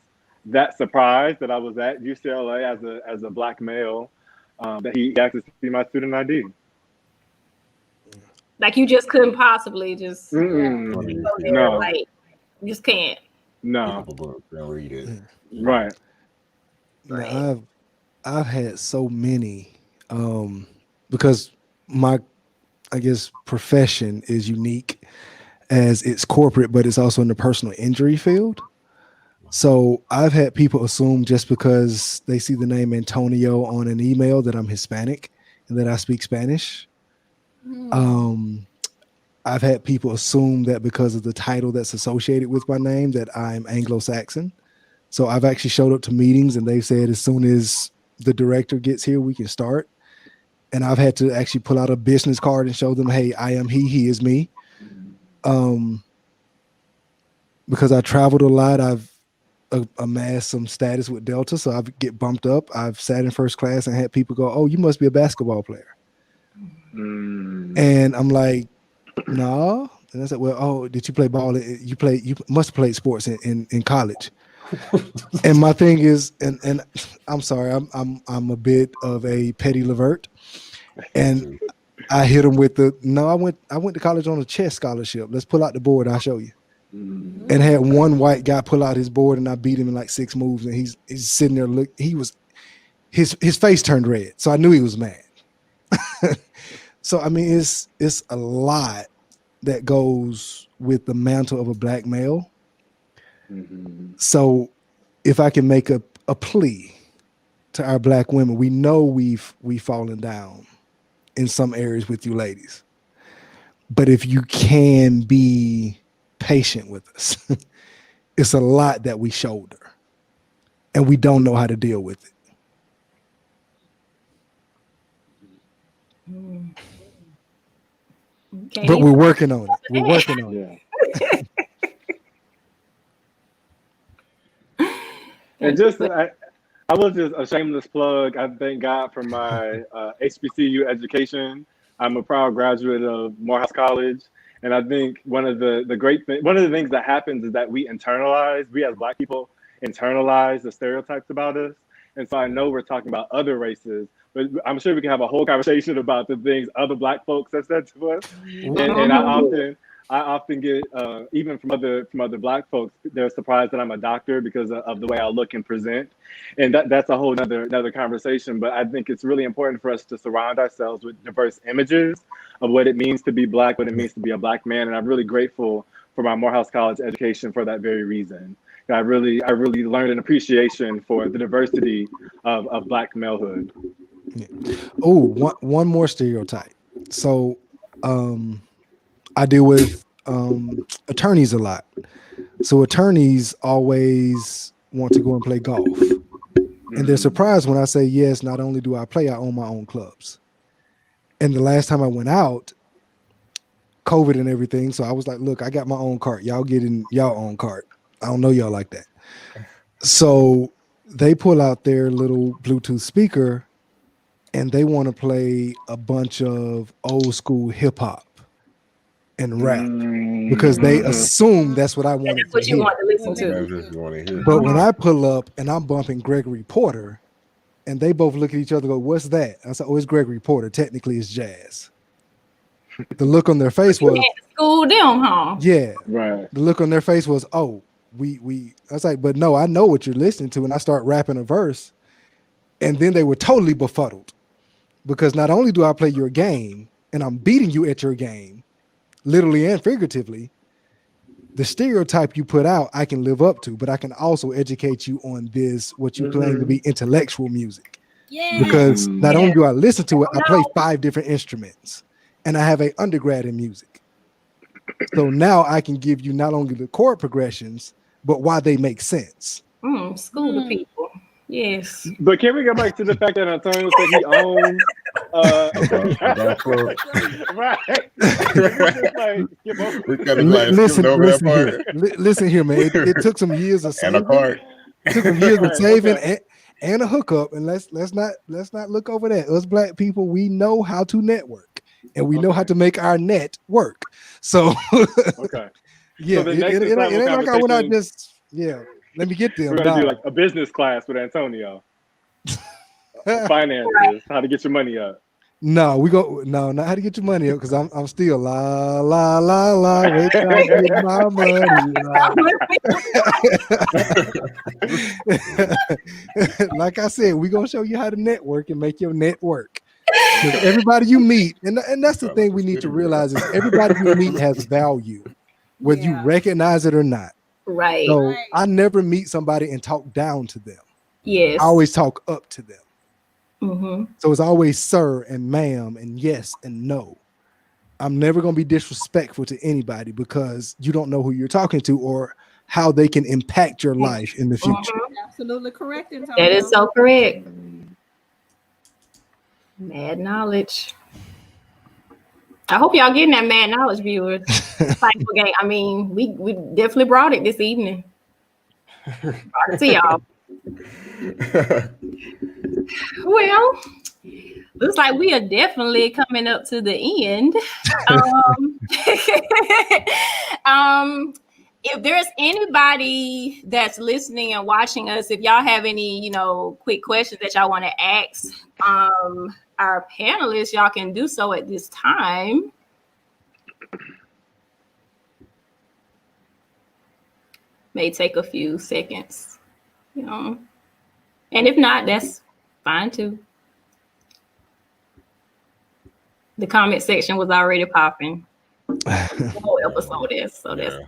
Speaker 3: that surprised that I was at UCLA as a Black male, that he asked to see my student ID.
Speaker 1: Like you just couldn't possibly just go
Speaker 3: No.
Speaker 1: there, like you just can't.
Speaker 3: No.
Speaker 4: People don't read it.
Speaker 3: Right.
Speaker 5: Now, I've had so many, because my, I guess, profession is unique as it's corporate, but it's also in the personal injury field. So I've had people assume just because they see the name Antonio on an email that I'm Hispanic and that I speak Spanish. I've had people assume that because of the title that's associated with my name that I'm Anglo-Saxon. So I've actually showed up to meetings and they've said as soon as the director gets here, we can start. And I've had to actually pull out a business card and show them, hey, I am he is me. Because I traveled a lot, I've amassed some status with Delta, so I get bumped up. I've sat in first class and had people go, oh, you must be a basketball player. And I'm like, no. And I said, well, oh, did you play ball? You must have played sports in college. And my thing is, and I'm sorry, I'm a bit of a petty Levert. And I hit him with I went to college on a chess scholarship. Let's pull out the board, I'll show you. And had one white guy pull out his board and I beat him in like 6 moves. And he's sitting there, his face turned red. So I knew he was mad. So, I mean, it's a lot that goes with the mantle of a Black male. So if I can make a plea to our Black women, we know we've fallen down in some areas with you ladies. But if you can be patient with us, it's a lot that we shoulder and we don't know how to deal with it.
Speaker 1: Okay.
Speaker 5: But we're working on it. We're working on it.
Speaker 3: And I was just a shameless plug. I thank God for my HBCU education. I'm a proud graduate of Morehouse College. And I think one of the things that happens is that we as Black people internalize the stereotypes about us. And so I know we're talking about other races, but I'm sure we can have a whole conversation about the things other Black folks have said to us. And I often get, even from other Black folks, they're surprised that I'm a doctor because of the way I look and present. And that's a whole another conversation. But I think it's really important for us to surround ourselves with diverse images of what it means to be Black, what it means to be a Black man. And I'm really grateful for my Morehouse College education for that very reason. I really learned an appreciation for the diversity of Black malehood.
Speaker 5: Yeah. Oh, one more stereotype. So I deal with attorneys a lot. So attorneys always want to go and play golf. And they're surprised when I say, yes, not only do I play, I own my own clubs. And the last time I went out, COVID and everything. So I was like, look, I got my own cart. Y'all get in y'all own cart. I don't know y'all like that. So they pull out their little Bluetooth speaker and they want to play a bunch of old school hip hop and rap because they assume that's what I want.
Speaker 1: That's what you want to listen to.
Speaker 5: But when I pull up and I'm bumping Gregory Porter and they both look at each other and go, what's that? I said, oh, it's Gregory Porter. Technically it's jazz. The look on their face was
Speaker 1: school them, huh?
Speaker 5: Yeah.
Speaker 3: Right.
Speaker 5: The look on their face was, oh, we I was like, but no, I know what you're listening to. And I start rapping a verse. And then they were totally befuddled because not only do I play your game and I'm beating you at your game, literally and figuratively, the stereotype you put out, I can live up to, but I can also educate you on this, what you claim to be intellectual music.
Speaker 2: Yeah.
Speaker 5: Because not only do I listen to it, I play 5 different instruments and I have an undergrad in music. So now I can give you not only the chord progressions, but why they make sense.
Speaker 1: School the people. Yes.
Speaker 3: But can we go back to the fact that Antonio said he owns right? Just like skip over.
Speaker 4: We kind of like skipped over that part.
Speaker 5: Listen here, man. It took some years of
Speaker 4: And a
Speaker 5: saving.
Speaker 4: cart.
Speaker 5: It took some years of
Speaker 3: Right,
Speaker 5: saving
Speaker 3: okay.
Speaker 5: and a hookup. And let's not look over that. Us black people, we know how to network, and we know how to make our net work. So
Speaker 3: Okay.
Speaker 5: yeah,
Speaker 3: So the
Speaker 5: it
Speaker 3: next
Speaker 5: ain't like I went out
Speaker 3: conversation,
Speaker 5: just let me get them.
Speaker 3: we're gonna do like a business class with Antonio. Finances, how to get your money up.
Speaker 5: No, not how to get your money up, because I'm still la la la la. Wait till I get my money. Like I said, we're gonna show you how to network and make your net work. Because everybody you meet, and that's the thing we need to realize, is everybody you meet has value, whether you recognize it or not.
Speaker 1: Right.
Speaker 5: So I never meet somebody and talk down to them.
Speaker 1: Yes.
Speaker 5: I always talk up to them.
Speaker 1: Mm-hmm.
Speaker 5: So it's always sir and ma'am and yes and no. I'm never going to be disrespectful to anybody, because you don't know who you're talking to or how they can impact your life in the future.
Speaker 2: Absolutely correct, Antonio.
Speaker 1: That is so correct. Mad knowledge. I hope y'all getting that mad knowledge, viewers. I mean, we definitely brought it this evening. Brought it to y'all. Well, looks like we are definitely coming up to the end. If there's anybody that's listening and watching us, if y'all have any, quick questions that y'all want to ask our panelists, y'all can do so at this time. May take a few seconds, and if not, that's fine too. The comment section was already popping. The whole episode is, so that's.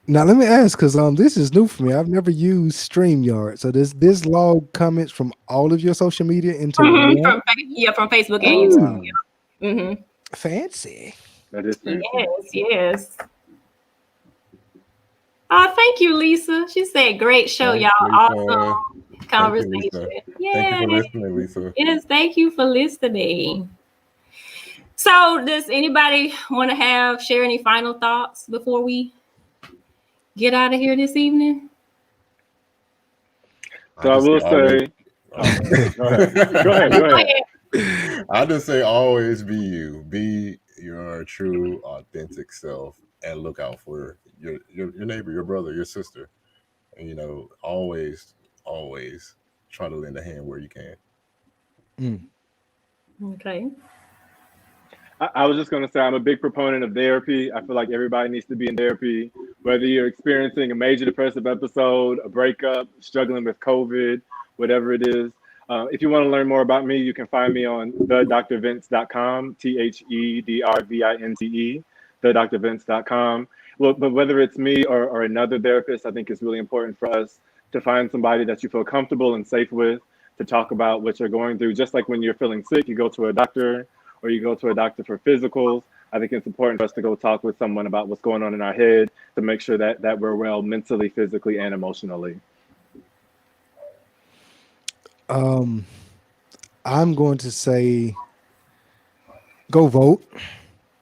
Speaker 5: Now let me ask, because this is new for me. I've never used StreamYard. So this log comments from all of your social media into one?
Speaker 1: From Facebook and YouTube. Yeah. Mm-hmm.
Speaker 5: Fancy.
Speaker 3: That is fancy.
Speaker 1: Yes. Oh, thank you, Lisa. She said, "Great show, y'all. Awesome conversation."
Speaker 4: Thank you for listening, Lisa.
Speaker 1: Yes, thank you for listening. So, does anybody want to share any final thoughts before we get out of here this evening?
Speaker 3: So I will say, go ahead.
Speaker 4: I just say, always be you. Be your true, authentic self, and look out for your neighbor, your brother, your sister. And, always try to lend a hand where you can.
Speaker 1: Okay.
Speaker 3: I was just going to say, I'm a big proponent of therapy. I feel like everybody needs to be in therapy, whether you're experiencing a major depressive episode, a breakup, struggling with COVID, whatever it is. If you want to learn more about me, you can find me on thedrvince.com, THEDRVINCE, thedrvince.com. Well, but whether it's me or another therapist, I think it's really important for us to find somebody that you feel comfortable and safe with to talk about what you're going through. Just like when you're feeling sick, you go to a doctor, or you go to a doctor for physicals. I think it's important for us to go talk with someone about what's going on in our head to make sure that we're well mentally, physically, and emotionally.
Speaker 5: I'm going to say, go vote,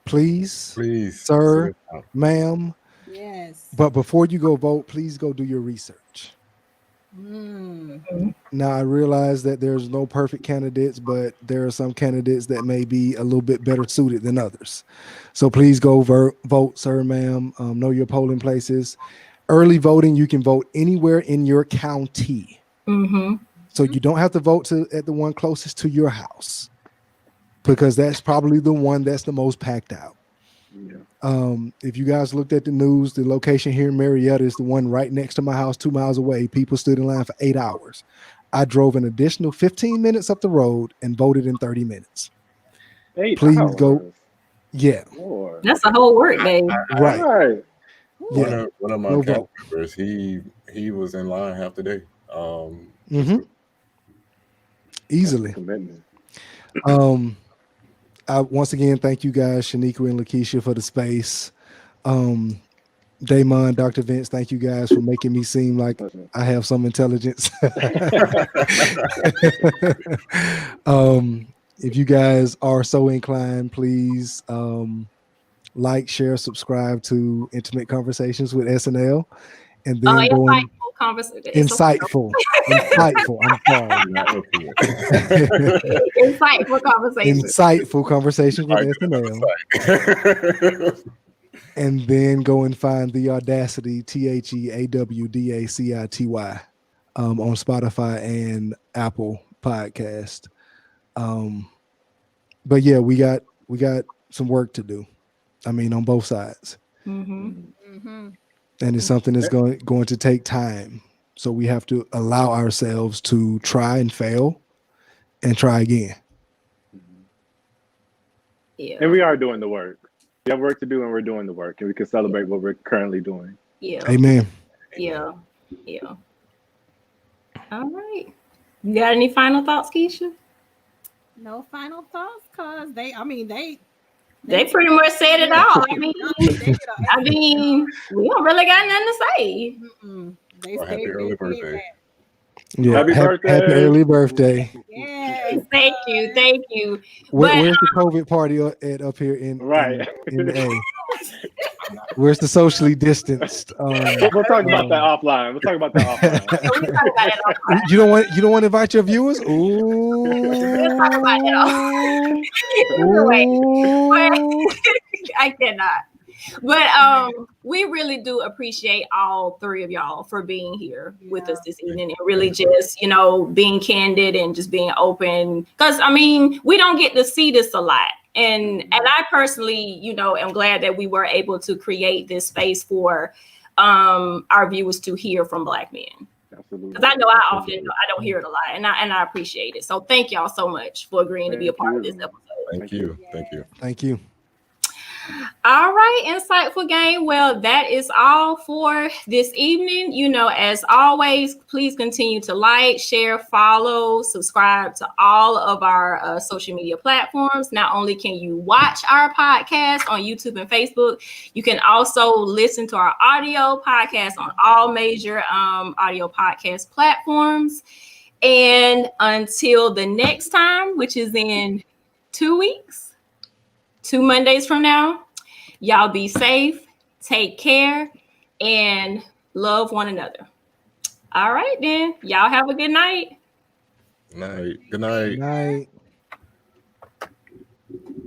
Speaker 5: please, sir, ma'am.
Speaker 2: Yes.
Speaker 5: But before you go vote, please go do your research. Now, I realize that there's no perfect candidates, but there are some candidates that may be a little bit better suited than others. So please go vote, sir, ma'am. Know your polling places. Early voting, you can vote anywhere in your county. So you don't have to vote at the one closest to your house, because that's probably the one that's the most packed out.
Speaker 3: Yeah.
Speaker 5: If you guys looked at the news, the location here in Marietta is the one right next to my house, 2 miles away. People stood in line for 8 hours. I drove an additional 15 minutes up the road and voted in 30 minutes.
Speaker 3: 8
Speaker 5: Please
Speaker 3: hours.
Speaker 5: Go. Yeah.
Speaker 3: Lord.
Speaker 1: That's a whole work day.
Speaker 5: Right.
Speaker 4: One of my cast members, he was in line half the day.
Speaker 5: Easily. I once again thank you guys, Shnequia and Lakesha, for the space. Damon, Dr. Vince, thank you guys for making me seem like I have some intelligence. If you guys are so inclined, please like, share, subscribe to Intimate Conversations with SNL, and then go in insightful. I'm sorry.
Speaker 1: Insightful conversation.
Speaker 5: Insightful conversations with SNL. And then go and find The Audacity, TheAwdacity, on Spotify and Apple Podcast. But yeah, we got some work to do. I mean, on both sides. And it's something that's going to take time. So we have to allow ourselves to try and fail and try again.
Speaker 1: Yeah.
Speaker 3: And we are doing the work. We have work to do, and we're doing the work, and we can celebrate what we're currently doing.
Speaker 1: Yeah.
Speaker 5: Amen.
Speaker 1: Yeah. Yeah. All right. You got any final thoughts, Keisha?
Speaker 2: No final thoughts, cause they
Speaker 1: pretty much said it all. I mean, we don't really got nothing to say.
Speaker 2: They
Speaker 4: Happy early birthday.
Speaker 5: Yeah, happy early birthday.
Speaker 2: Yes.
Speaker 1: Thank you.
Speaker 5: Where's the COVID party up here in A? Where's the socially distanced?
Speaker 3: We'll talk about that offline.
Speaker 5: You don't want to invite your viewers? Ooh.
Speaker 1: We'll talk about that offline. I cannot. But we really do appreciate all three of y'all for being here with us this evening, and really just, being candid and just being open. Because I mean, we don't get to see this a lot. And I personally, am glad that we were able to create this space for our viewers to hear from Black men.
Speaker 3: Absolutely.
Speaker 1: Because I know I don't hear it a lot, and I appreciate it. So thank y'all so much for agreeing to be a part of this episode.
Speaker 4: Thank you.
Speaker 5: Thank you.
Speaker 1: All right, Insightful Gang. Well, that is all for this evening. As always, please continue to like, share, follow, subscribe to all of our social media platforms. Not only can you watch our podcast on YouTube and Facebook, you can also listen to our audio podcast on all major audio podcast platforms. And until the next time, which is in 2 weeks, 2 Mondays from now, y'all be safe, take care, and love one another. All right, then. Y'all have a good night.
Speaker 4: Good night.
Speaker 5: Good night.